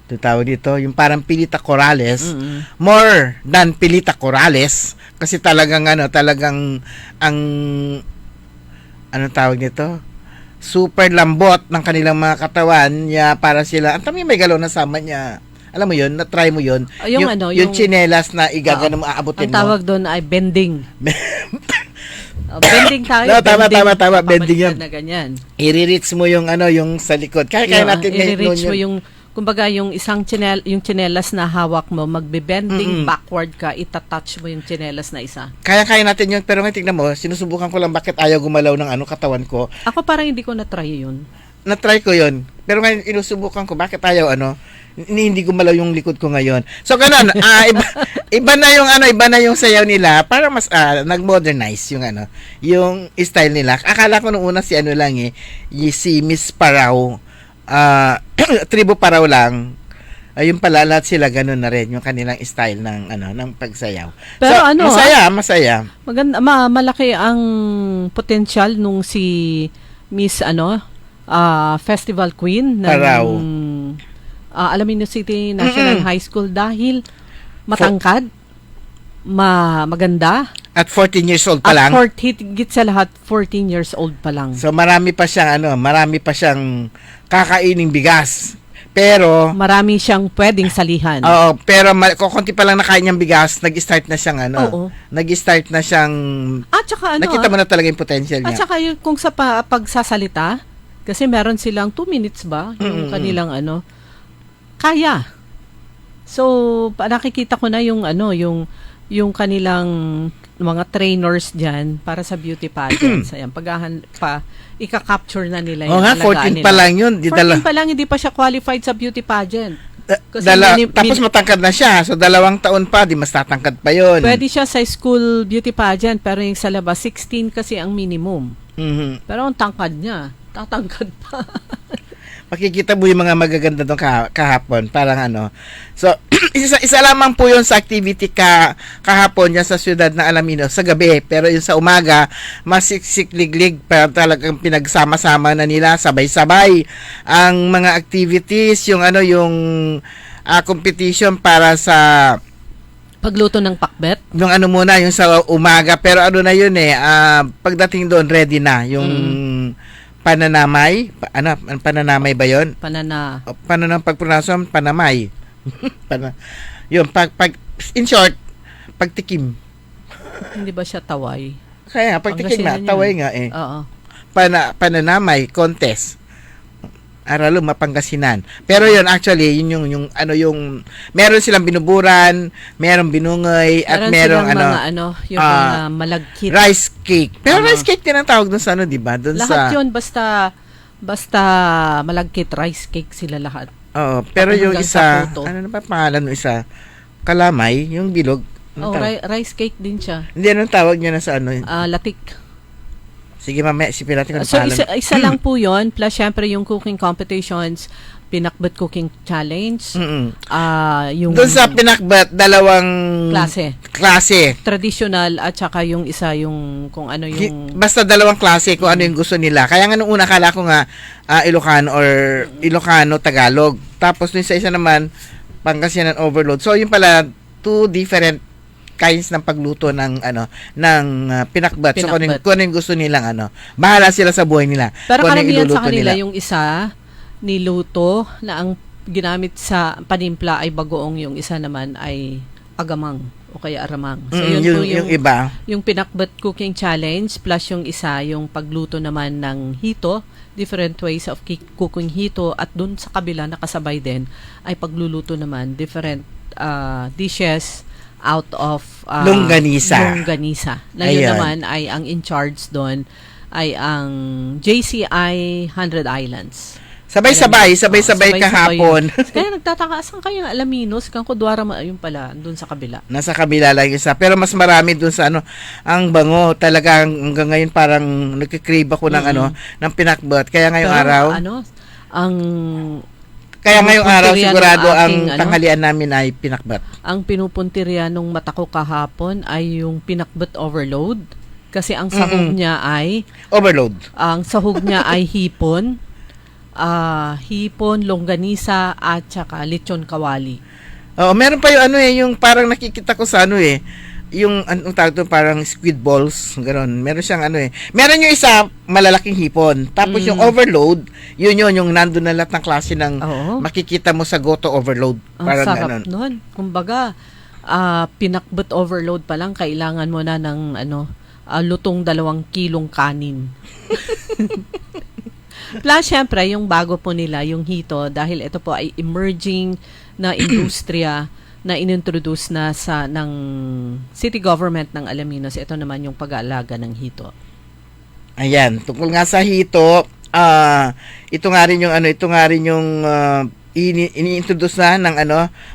Ito tawag dito, yung parang Pilita Corrales, more than Pilita Corrales, kasi talagang ang tawag nito, super lambot ng kanilang mga katawan niya para sila, ang may galaw na sama niya. Alam mo yun, na-try mo yun. Yung chinelas na igagano mo, aabutin mo. Ang tawag doon ay bending. Bending tayo. No, tama. Bending yan. Na ganyan. I-reach mo yung yung sa likod. Kaya natin i-reach mo yung kumbaga yung isang yung chinelas na hawak mo, magbe-bending backward ka, itatouch mo yung chinelas na isa. Kaya natin yun, pero ngayon tignan mo, sinusubukan ko lang bakit ayaw gumalaw ng katawan ko. Ako parang hindi ko na-try yun. Na-try ko yun, pero ngayon inusubukan ko, bakit ayaw hindi gumalaw yung likod ko ngayon. So ganun, iba na yung sayaw nila, para mas nag-modernize yung style nila. Akala ko nung una si si Miss Parao, Tribo Parao lang, ayun pala lahat sila ganun na rin yung kanilang style ng pagsayaw. Pero so, masaya. Maganda, malaki ang potensyal nung si Miss Festival Queen ng Parao. Alaminos City National High School dahil matangkad, maganda, At 14 years old pa At lang. higit sa lahat, 14 years old pa lang. So marami pa siyang kakaining bigas. Pero Marami siyang pwedeng salihan. oo, pero kukunti pa lang nakain niyang bigas, nag-start na siyang Oo. nag-start na siyang At saka nakita mo na talaga yung potential At niya. saka yung kung sa pagsasalita, kasi meron silang 2 minutes ba? Yung kanilang kaya. So, nakikita ko na yung yung kanilang mga trainers diyan para sa beauty pageants. Ayan, ika-capture na nila yung nga, alagaan 14 pa lang yun. 14 pa lang, hindi pa siya qualified sa beauty pageant. Kasi Tapos matangkad na siya. So 2 taon pa, di mas tatangkad pa yun. pwede siya sa school beauty pageant, pero yung sa labas, 16 kasi ang minimum. Mhm. Pero ang tangkad niya, tatangkad pa. Makikita mo yung mga magaganda doon kahapon. Parang So, isa lamang po yun sa activity kahapon niya sa siyudad ng Alaminos sa gabi. Pero yung sa umaga, masiksik-liglig. Pero talagang pinagsama-sama na nila, sabay-sabay ang mga activities, yung competition para sa Pagluto ng pakbet. yung muna, yung sa umaga. Pero na yun pagdating doon, ready na. Yung pananamay. Pananamay ba yun? Paano ng pagpronounsyon? Panamay. Yun, in short, pagtikim. Hindi ba siya taway? Kaya, pagtikim na, Pangasinan taway yun. nga Oo. Pananamay, contest. Aralo, Mapangasinan. Pero yun, actually, yun yung meron silang binuburan, meron binungoy, at merong silang mga yung mga malagkit. rice cake. Pero rice cake din ang tawag dun sa di ba? Dun Lahat sa, yun, basta malagkit rice cake sila lahat. Oo, pero yung hanggang isa, sa puto. ano na ba pangalan ng isa? Kalamay, yung bilog. Anong tawag? Rice cake din siya. Hindi, anong tawag niya na sa Latik. Sige, mamaya, sipin natin kung So, pangalan. isa lang po yun. Plus, syempre, yung cooking competitions, pinakbet cooking challenge. Mm-mm. Yung Doon sa pinakbat, 2 klase. traditional at saka yung isa yung kung ano yung Basta 2 klase kung ano yung gusto nila. Kaya nga nung una, kala ko nga Ilocano or Ilocano, Tagalog. Tapos yung isa naman, Pangasinan overload. So, yun pala, 2 different kinds ng pagluto ng pinakbat. So kung ano yung gusto nilang bahala sila sa buhay nila. Pero kung ano yung karamihan sa iluluto kanila nila. yung isa niluto na ang ginamit sa panimpla ay bagoong, yung isa naman ay agamang o kaya aramang. So yun po yung iba. Yung pinakbat cooking challenge plus yung isa yung pagluto naman ng hito, different ways of cooking hito, at dun sa kabila nakasabay din ay pagluluto naman different dishes out of longganisa. Na yun naman ay ang in charge doon ay ang JCI 100 Islands. Sabay-sabay kahapon. Kaya nagtataka, saan kayo na Alaminos? Kang Kudwara, yun pala, doon sa kabila. Nasa kabila lang isa. Pero mas marami doon sa ang bango. Talagang hanggang ngayon parang nagkikrave ako ng ng pinakbat. Kaya ngayong araw. Kaya ngayong araw sigurado ang tanghalian namin ay pinakbat. Ang pinupuntirya nung mata ko kahapon ay yung pinakbat overload. Kasi ang sahog niya ay overload. Ang sahog niya ay hipon, longganisa at saka lechon kawali. Oh, meron pa yung yung parang nakikita ko sa yung anong tawag doon, parang squid balls, gano'n. Meron siyang meron yung isa malalaking hipon. Tapos yung overload, yun yung nandun na lahat ng klase ng makikita mo sa Goto overload. Ang Parang sarap gano'n. nun. Kumbaga, pinakbet overload pa lang, kailangan mo na ng lutong 2 kilong kanin. Plus, syempre, yung bago po nila, yung hito, dahil ito po ay emerging na industriya na inintroduce na ng city government ng Alaminos. Ito naman yung pag-aalaga ng hito. Ayan, tungkol nga sa hito, ito nga rin yung ini-introduce na ng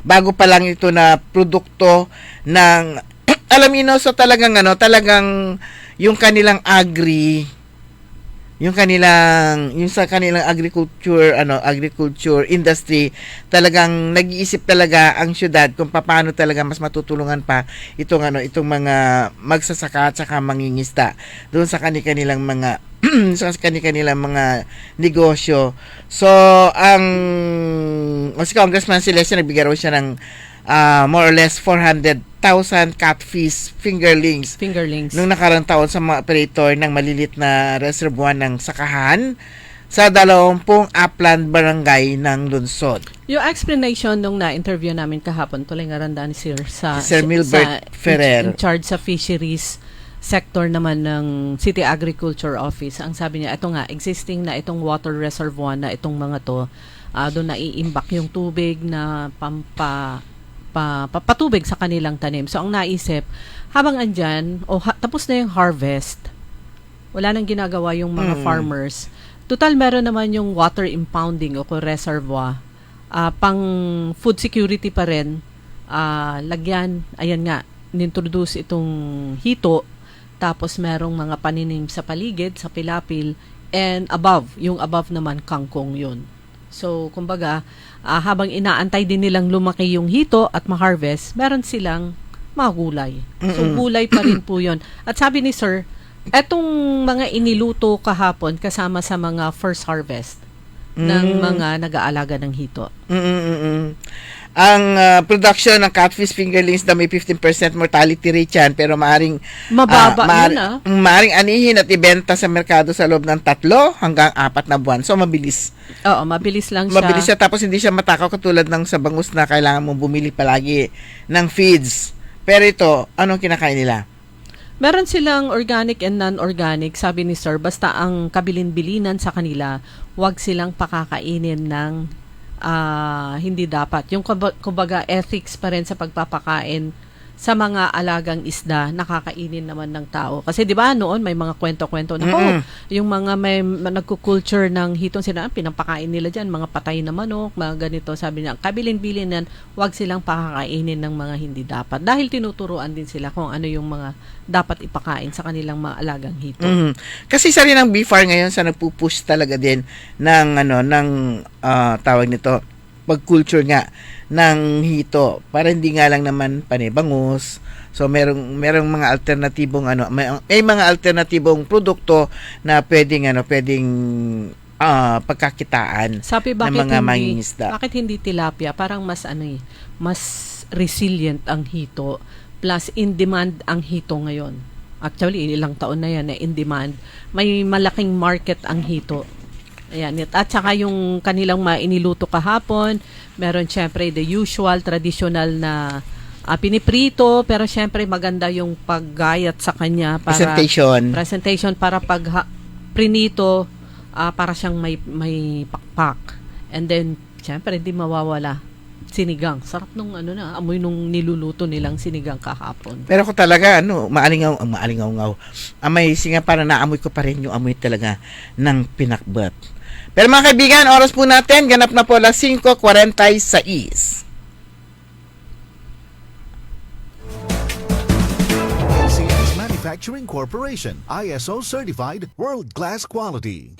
bago pa lang ito na produkto ng Alaminos. So talagang yung kanilang yung sa kanilang agriculture industry, talagang nag-iisip talaga ang syudad kung paano talaga mas matutulungan pa itong mga magsasaka at saka mangingisda doon sa kanilang mga kanilang mga negosyo. So si Congressman Celeste nagbigay raw siya ng more or less 400,000 catfish fingerlings nung nakarang taon sa mga operator ng malilit na reservoir ng Sakahan sa 20 upland barangay ng lungsod. Yung explanation nung na-interview namin kahapon, tuloy nga randa ni Sir sa Sir Milbert Ferrer. In charge sa fisheries sector naman ng City Agriculture Office. Ang sabi niya, ito nga, existing na itong water reservoir na itong mga to, doon naiimbak yung tubig na patubig sa kanilang tanim. So, ang naisip, habang andyan, tapos na yung harvest, wala nang ginagawa yung mga farmers. Total, meron naman yung water impounding o reservoir. Pang food security pa rin, lagyan, ayan nga, nintroduce itong hito, tapos merong mga paninim sa paligid, sa pilapil, and yung above naman, kangkong yun. So, kumbaga, habang inaantay din nilang lumaki yung hito at ma-harvest, meron silang mga gulay. So, gulay pa rin po yun. At sabi ni Sir, etong mga iniluto kahapon kasama sa mga first harvest ng mga nag-aalaga ng hito. Ang production ng catfish fingerlings na may 15% mortality rate yan, pero maaring maaring anihin at ibenta sa merkado sa loob ng 3 hanggang 4 na buwan. So, mabilis. Oo, mabilis lang siya. Mabilis siya, tapos hindi siya matakaw katulad ng sa bangus na kailangan mong bumili palagi ng feeds. Pero ito, anong kinakain nila? Meron silang organic and non-organic, sabi ni Sir, basta ang kabilin-bilinan sa kanila, huwag silang pakakainin ng hindi dapat. Yung kumbaga ethics pa rin sa pagpapakain sa mga alagang isda, nakakainin naman ng tao. Kasi 'di ba noon may mga kwento-kwento na yung mga may nagko-culture ng hitong sila, pinapakain nila diyan mga patay na manok, mga ganito, sabi niya. Kabilin-bilinan, wag silang pakakainin ng mga hindi dapat dahil tinuturuan din sila kung ano yung mga dapat ipakain sa kanilang mga alagang hito. Kasi isa rin ang BFAR ngayon sa nagpupush talaga din ng tawag nito, pag-culture nga ng hito para hindi nga lang naman panibangus. So merong mga alternatibong may mga alternatibong produkto na pwedeng pagkakitaan Sabi, ng mga mangingisda. Bakit hindi tilapia? Parang mas mas resilient ang hito, plus in demand ang hito ngayon. Actually, ilang taon na yan in demand. May malaking market ang hito. Ayan. At saka yung kanilang iniluto kahapon, meron syempre the usual, traditional na piniprito, pero syempre maganda yung paggayat sa kanya. Presentation para pag prinito, para siyang may pakpak. And then, syempre, hindi mawawala. Sinigang. Sarap nung amoy nung niluluto nilang sinigang kahapon. Pero ko talaga, maalingaw-ngaw. May singa, para naamoy ko pa rin yung amoy talaga ng pinakbet. Pero mga kaibigan, oras po natin, ganap na po alas 5:46. LCS Manufacturing Corporation, ISO certified, world-class quality.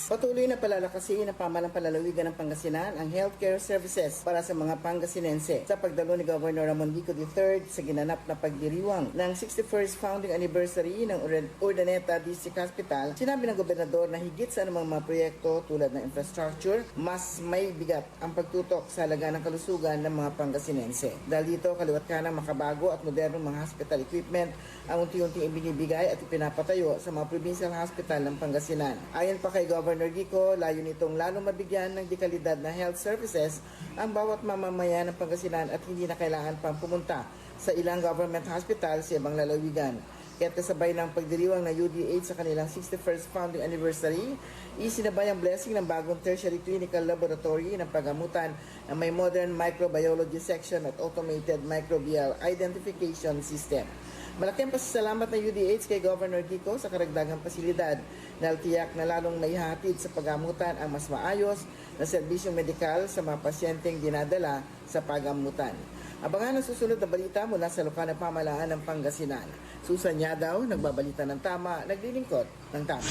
Patuloy na palalakasin ang pamahalang palalawigan ng Pangasinan ang healthcare services para sa mga Pangasinense. Sa pagdalo ni Governor Ramon Vico III sa ginanap na pagdiriwang ng 61st founding anniversary ng Urdaneta District Hospital, sinabi ng gobernador na higit sa anumang mga proyekto tulad ng infrastructure, mas may bigat ang pagtutok sa halaga ng kalusugan ng mga Pangasinense. Dahil dito, kaliwat ka ng makabago at modernong mga hospital equipment ang unti-unting ibinibigay at ipinapatayo sa mga provincial hospital ng Pangasinan. Ayon pa kay Governor Gico, layo nitong lalong mabigyan ng dekalidad na health services ang bawat mamamayan ng Pangasinan at hindi na kailangan pang pumunta sa ilang government hospital sa ibang lalawigan. Kaya't kasabay ng pagdiriwang ng UDH sa kanilang 61st founding anniversary, isinabay ang blessing ng bagong tertiary clinical laboratory ng paggamutan na may modern microbiology section at automated microbial identification system. Malaking pasasalamat ng UDH kay Governor Gico sa karagdagang pasilidad na tiyak na lalong maihatid sa paggamutan ang mas maayos na serbisyong medikal sa mga pasyenteng dinadala sa paggamutan. Abangan ang susunod na balita mula sa lokal na pamahalaan ng Pangasinan. Susan Yadaw, nagbabalita ng tama, naglilingkod ng tama.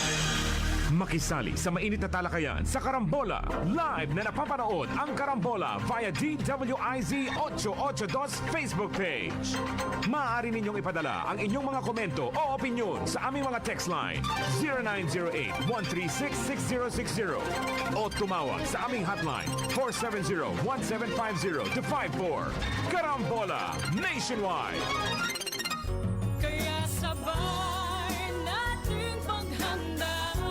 Makisali sa mainit na talakayan sa Karambola. Live na napapanood ang Karambola via DWIZ 882 Facebook page. Maaari ninyong ipadala ang inyong mga komento o opinion sa aming mga text line 0908-136-6060 o tumawag sa aming hotline 470-1750-54. Karambola Nationwide! Kaya sabay natin paghandaan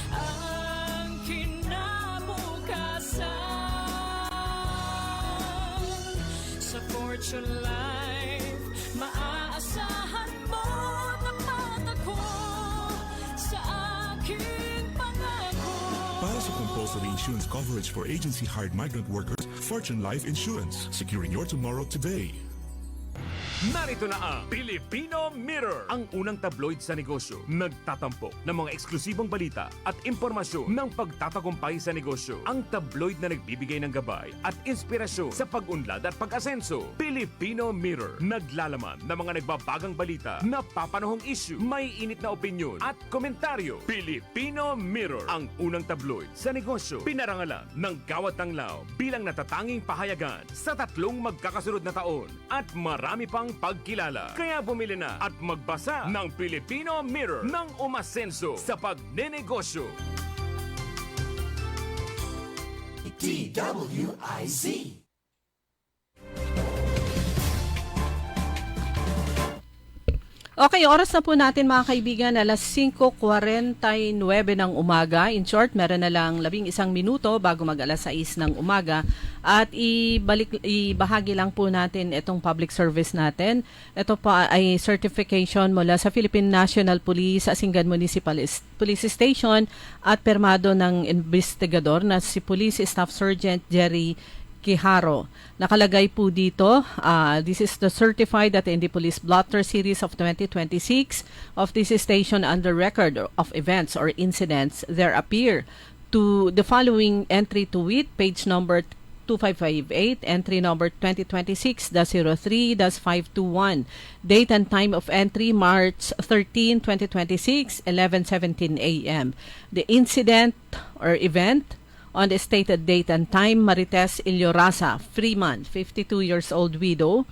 ang kinabukasan. Sa Fortune Life, maaasahan mo tapat ako sa aking pangako. Para sa compulsory insurance coverage for agency-hired migrant workers, Fortune Life Insurance. Securing your tomorrow today. Narito na ang Filipino Mirror, ang unang tabloid sa negosyo. Nagtatampok ng mga eksklusibong balita at impormasyon ng pagtatagumpay sa negosyo. Ang tabloid na nagbibigay ng gabay at inspirasyon sa pag-unlad at pag-asenso. Filipino Mirror, naglalaman ng mga nagbabagang balita, napapanahong issue, may init na opinyon at komentaryo. Filipino Mirror, ang unang tabloid sa negosyo. Pinarangalan ng Gawad Tanglao bilang natatanging pahayagan sa 3 magkakasunod na taon at marami pang pagkilala. Kaya bumili na at magbasa ng Filipino Mirror ng umasenso sa pagnenegosyo. DWIZ. Okay, oras na po natin mga kaibigan, alas 5:49 ng umaga. In short, meron na lang 11 minuto bago mag alas 6 ng umaga. At ibahagi lang po natin itong public service natin. Ito pa ay certification mula sa Philippine National Police, Asingan Municipal Police Station at permado ng investigador na si Police Staff Sergeant Jerry Quijaro. Nakalagay po dito, this is the certified that in the Police Blotter Series of 2026 of this station under record of events or incidents, there appear to the following entry to it, page number 2558, entry number 2026-03-521. Date and time of entry, March 13, 2026, 11:17 a.m. The incident or event on the stated date and time, Marites Ilioraza Freeman, 52 years old widow,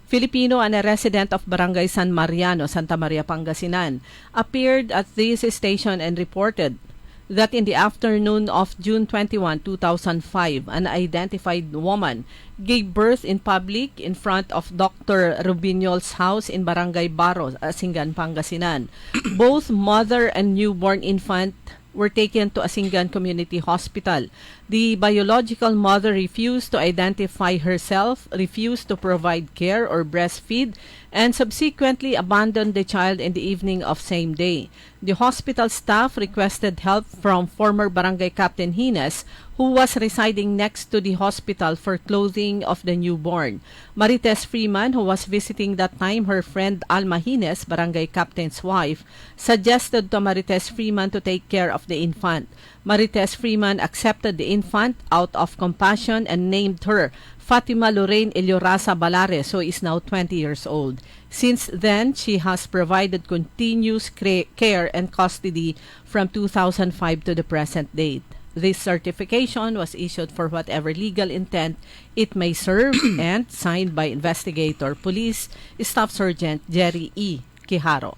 Filipino and a resident of Barangay San Mariano, Santa Maria, Pangasinan, appeared at this station and reported that in the afternoon of June 21, 2005, an unidentified woman gave birth in public in front of Dr. Rubiñol's house in Barangay Baro, Asingan, Pangasinan. Both mother and newborn infant were taken to Asingan Community Hospital. The biological mother refused to identify herself, refused to provide care or breastfeed, and subsequently abandoned the child in the evening of same day. The hospital staff requested help from former Barangay Captain Hines, who was residing next to the hospital for clothing of the newborn. Marites Freeman, who was visiting that time her friend Alma Hines, Barangay Captain's wife, suggested to Marites Freeman to take care of the infant. Marites Freeman accepted the infant out of compassion and named her Fatima Lorraine Ilioraza Balares, who is now 20 years old. Since then, she has provided continuous care and custody from 2005 to the present date. This certification was issued for whatever legal intent it may serve and signed by Investigator Police Staff Sergeant Jerry E. Quijaro.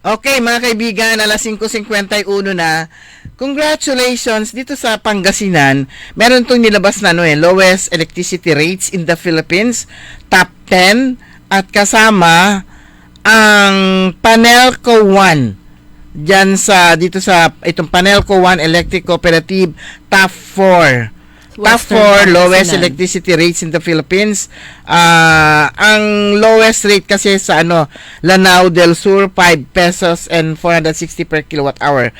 Okay mga kaibigan, alas 5:51 na. Congratulations dito sa Pangasinan. Meron tong nilabas na lowest electricity rates in the Philippines, top 10 at kasama ang Panelco 1. Diyan dito sa itong Panelco 1 Electric Cooperative, top 4. Top 4 lowest electricity rates in the Philippines. Ang lowest rate kasi sa Lanao del Sur, 5 pesos and 460 per kilowatt hour.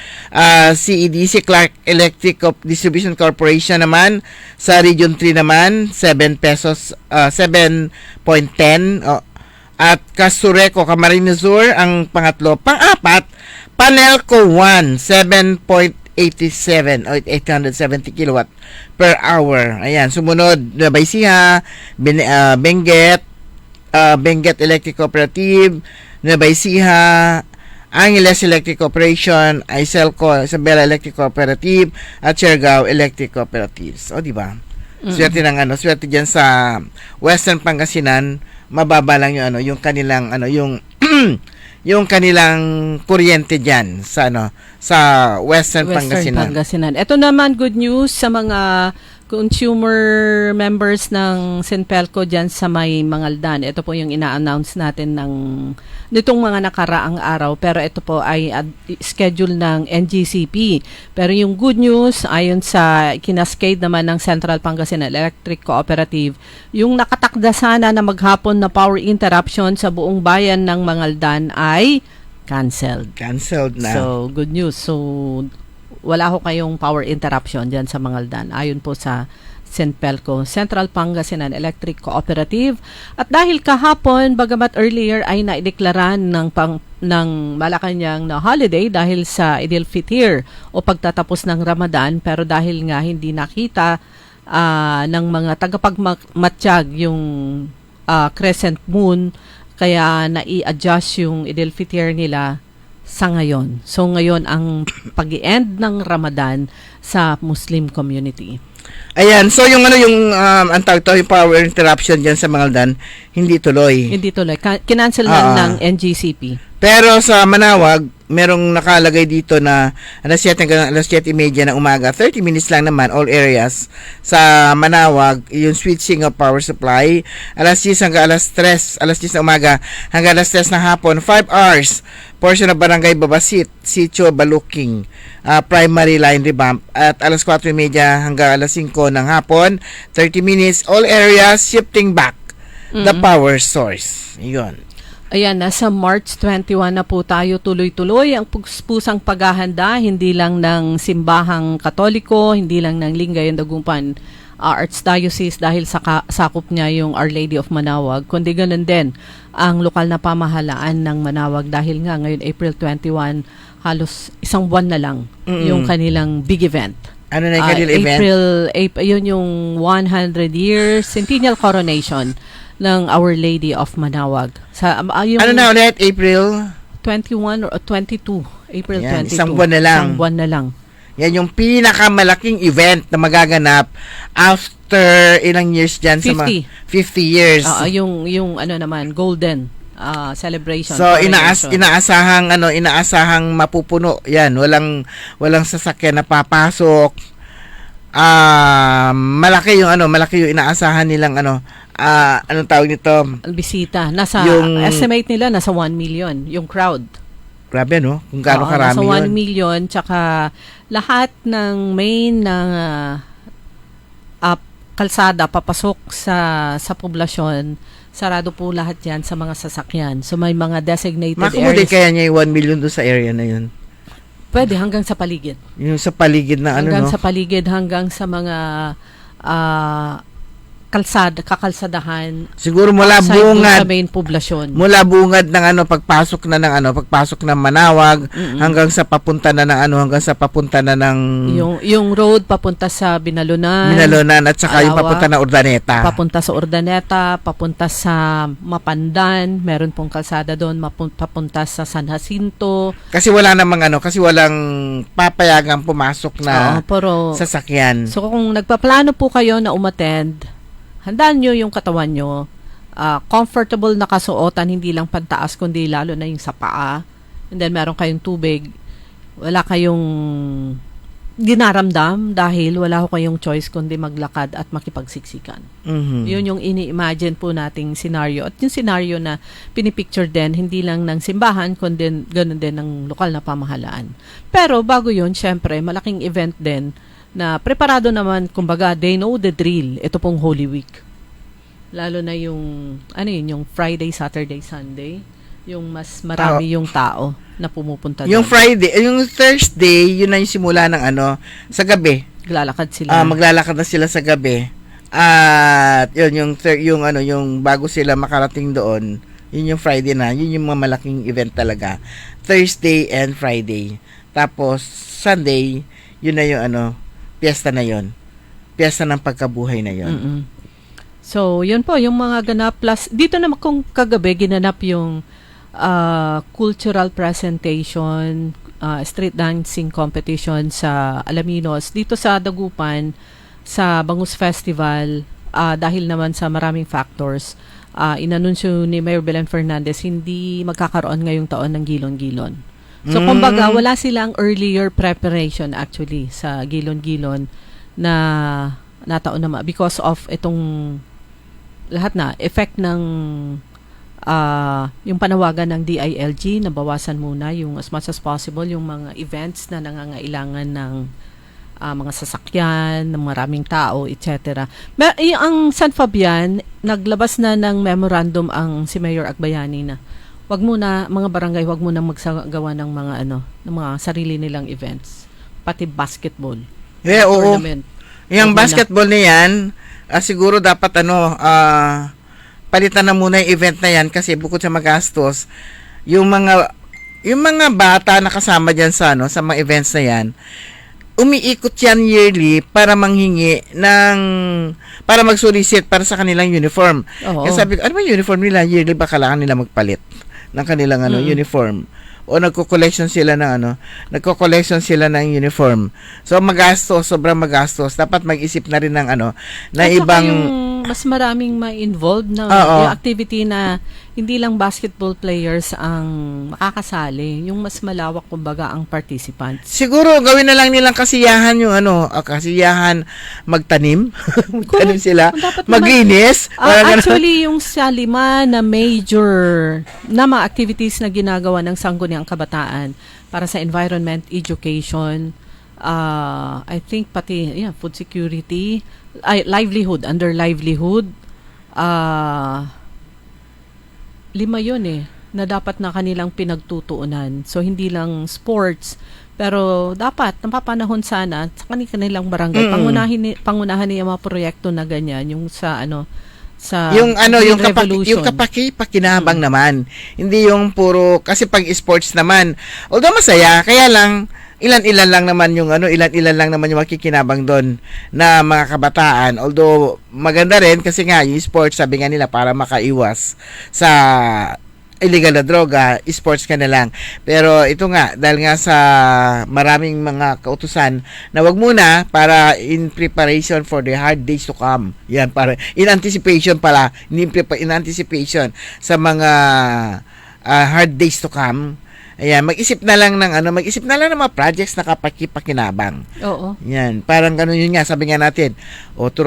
CEDC, Clark Electric Distribution Corporation naman, sa Region 3 naman, 7 pesos, 7.10. At Casureco, Camarines Sur, ang pangatlo. Pang-apat, Panelco 1, 7.87 o 870 kilowatt per hour. Ayan, sumunod Baysiha, Benguet, Benguet Electric Cooperative, Nueva Ecija, Angeles Electric Corporation, Iselco, Isabela Electric Cooperative, at Siargao Electric Cooperatives. O, di ba? Swerte ng swerte diyan sa Western Pangasinan, mababa lang yung yung kanilang yung yung kanilang kuryente diyan sa sa Western Pangasinan. Ito naman good news sa mga consumer members ng Sinpelco dyan sa may Mangaldan. Ito po yung ina-announce natin nitong mga nakaraang araw. Pero ito po ay schedule ng NGCP. Pero yung good news, ayon sa kinascade naman ng Central Pangasinan Electric Cooperative, yung nakatakda sana na maghapon na power interruption sa buong bayan ng Mangaldan ay canceled. Canceled na. So, good news. So, wala ho kayong power interruption dyan sa Mangaldan ayon po sa Sinpelco, Central Pangasinan Electric Cooperative. At dahil kahapon, bagamat earlier ay naideklaran ng Malacanang na holiday dahil sa Idil Fitr o pagtatapos ng Ramadan, pero dahil nga hindi nakita ng mga tagapagmatsyag yung crescent moon, kaya nai-adjust yung Idil Fitr nila sa ngayon. So ngayon ang pag-i-end ng Ramadan sa Muslim community. Ayan, so yung ang tawag to, yung power interruption diyan sa Mangaldan, hindi tuloy. Hindi tuloy. Kinancel lang ng NGCP. Pero sa Manawag, merong nakalagay dito na alas 7 hanggang alas 7:30 ng umaga. 30 minutes lang naman, all areas. Sa Manawag, yung switching of power supply. Alas 10 hanggang alas 10 ng umaga hanggang alas 3 ng hapon. 5 hours. Portion of Barangay Babasit, Sitio Baluking, primary line revamp. At alas 4:30 hanggang alas 5 ng hapon. 30 minutes, all areas shifting back the power source. Yun. Ayan, nasa March 21 na po tayo, tuloy-tuloy ang pusang paghahanda, hindi lang ng simbahang Katoliko, hindi lang ng Lingayen Dagupan Archdiocese dahil sakop niya yung Our Lady of Manawag, kundi ganun din ang lokal na pamahalaan ng Manawag dahil nga ngayon April 21, halos isang buwan na lang yung kanilang big event. Ano na yung kanilang event? April, yun yung 100 years centennial coronation ng Our Lady of Manawag. Ano na ulit? April? 21 or 22. April Yan, 22. isang buwan na lang. Isang buwan na lang. Yan yung pinakamalaking event na magaganap after ilang years dyan 50. sa mga 50 years. Yung ano naman, golden celebration. So inaasahang mapupuno. Yan, walang sasakyan na papasok. Malaki yung inaasahan nilang anong tawag nito? Bisita. Estimate nila nasa 1 million yung crowd. Grabe, no? Kung gaano karami yun. Nasa 1 million, tsaka lahat ng main na kalsada papasok sa poblasyon, sarado po lahat yan sa mga sasakyan. So may mga designated Makumuli areas. kaya niya yung 1 million doon sa area na yun? Pwede, hanggang sa paligid. Yung sa paligid na hanggang sa paligid, hanggang sa mga kakalsadahan. Siguro mula bungad sa main poblasyon. Mula bungad ng pagpasok ng Manawag hanggang sa papunta na ng yung road papunta sa Binalunan at saka yung papunta na Urdaneta. Papunta sa Urdaneta, papunta sa Mapandan, meron pong kalsada doon papunta sa San Jacinto. Kasi walang papayagang pumasok na sasakyan. So kung nagpaplano po kayo na umattend, handaan nyo yung katawan nyo, comfortable na kasuotan, hindi lang pantaas, kundi lalo na yung sa paa. And then, meron kayong tubig. Wala kayong dinaramdam dahil wala ko kayong choice kundi maglakad at makipagsiksikan. Yun yung ini-imagine po nating scenario. At yung scenario na pinipicture din, hindi lang ng simbahan, kundi ganun din ng lokal na pamahalaan. Pero bago yun, syempre, malaking event din na preparado naman, kumbaga, they know the drill. Ito pong Holy Week. Lalo na yung, yung Friday, Saturday, Sunday. Yung mas marami yung tao na pumupunta doon. Yung Friday, yung Thursday, yun na yung simula ng sa gabi. Maglalakad sila. Maglalakad na sila sa gabi. At yun, yung bago sila makarating doon, yun yung Friday na, yun yung mga malaking event talaga. Thursday and Friday. Tapos, Sunday, yun na yung piyesta na yon. Piyesta ng pagkabuhay na yon. So, yun po, yung mga ganap. Plus, dito naman kung kagabi, ginanap yung cultural presentation, street dancing competition sa Alaminos. Dito sa Dagupan, sa Bangus Festival, dahil naman sa maraming factors, inanunsyo ni Mayor Belen Fernandez, hindi magkakaroon ngayong taon ng Gilon-Gilon. So, kumbaga, wala silang earlier preparation actually sa Gilon-Gilon na nataon naman because of itong lahat na effect ng yung panawagan ng DILG na bawasan muna yung as much as possible yung mga events na nangangailangan ng mga sasakyan, ng maraming tao, etc. Ang San Fabian, naglabas na ng memorandum ang si Mayor Akbayani na wag muna, mga barangay, wag muna magsagawa ng mga ng mga sarili nilang events. Pati basketball. Oo. Tournament. Yung basketball na yan, siguro dapat palitan na muna yung event na yan kasi bukod sa magastos, yung mga bata na kasama diyan sa sa mga events na yan, umiikot yan yearly para manghingi para mag-solicit para sa kanilang uniform. Kaya sabi ko, ano ba uniform nila? Yearly ba kailangan nila magpalit ng kanilang uniform? O nagko-collection sila ng uniform. So magastos, sobrang magastos. Dapat mag-isip na rin ng na at ibang yung mas maraming may involved na yung activity na hindi lang basketball players ang makakasali, yung mas malawak kumbaga ang participants. Siguro gawin na lang nilang kasiyahan yung kasiyahan magtanim. Magtanim sila, maglinis. Actually, yung sa 5 na major na mga activities na ginagawa ng Sangguniang Kabataan para sa environment, education, I think pati food security, livelihood, under livelihood, 5 yun na dapat na kanilang pinagtutuunan. So, hindi lang sports, pero dapat, napapanahon sana sa kanilang barangay, pangunahan niya mga proyekto na ganyan, yung sa sa yung pakinabang naman. Hindi yung puro, kasi pag sports naman, although masaya, kaya lang, ilan-ilan lang naman yung makikinabang doon na mga kabataan. Although maganda rin kasi nga yung sports, sabi nga nila, para makaiwas sa illegal na droga, sports ka na lang. Pero ito nga, dahil nga sa maraming mga kautusan na wag muna para in preparation for the hard days to come. Yan, para in anticipation in anticipation sa mga hard days to come. Ayan, mag-isip na lang ng mga projects na kapakipakinabang. Oo. Yan, parang ganun yun nga, sabi nga natin.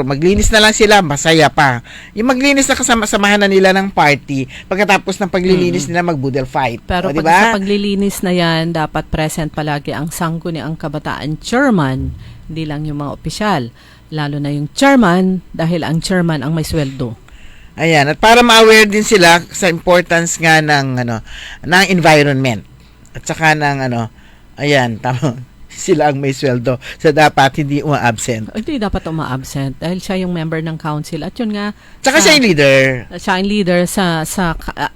Maglinis na lang sila, masaya pa. Yung maglinis na samahan na nila ng party, pagkatapos ng paglilinis nila mag-boodle fight. Pero pag diba? sa paglilinis na yan, dapat present palagi ang Sangguniang Kabataan chairman, hindi lang yung mga opisyal. Lalo na yung chairman, dahil ang chairman ang may sweldo. Ayan, at para ma-aware din sila sa importance nga ng environment. At saka ayan, tama, sila ang may sweldo. So, dapat hindi uma-absent. Hindi dapat uma-absent dahil siya yung member ng council. At yun nga, saka siya yung leader. Siya yung leader sa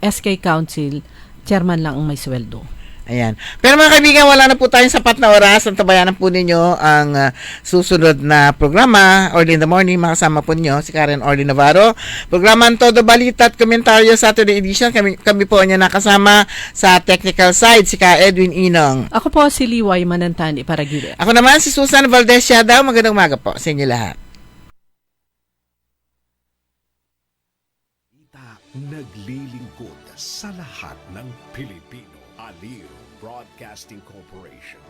SK Council, chairman lang ang may sweldo. Ayan. Pero mga kaibigan, wala na po tayong sapat na oras. Tabayanan po ninyo ang susunod na programa, Early in the Morning. Makasama po ninyo si Karen Orly Navarro. Programa Todo Balita at Komentaryo Saturday Edition. Kami po niya nakasama sa technical side, si Ka Edwin Inong. Ako po si Liway Manantani Paragire. Ako naman si Susan Valdez Siadaw. Magandang umaga po sa inyo lahat. Naglilingkod sa lahat ng Pilipino. Aliw Broadcasting Corporation.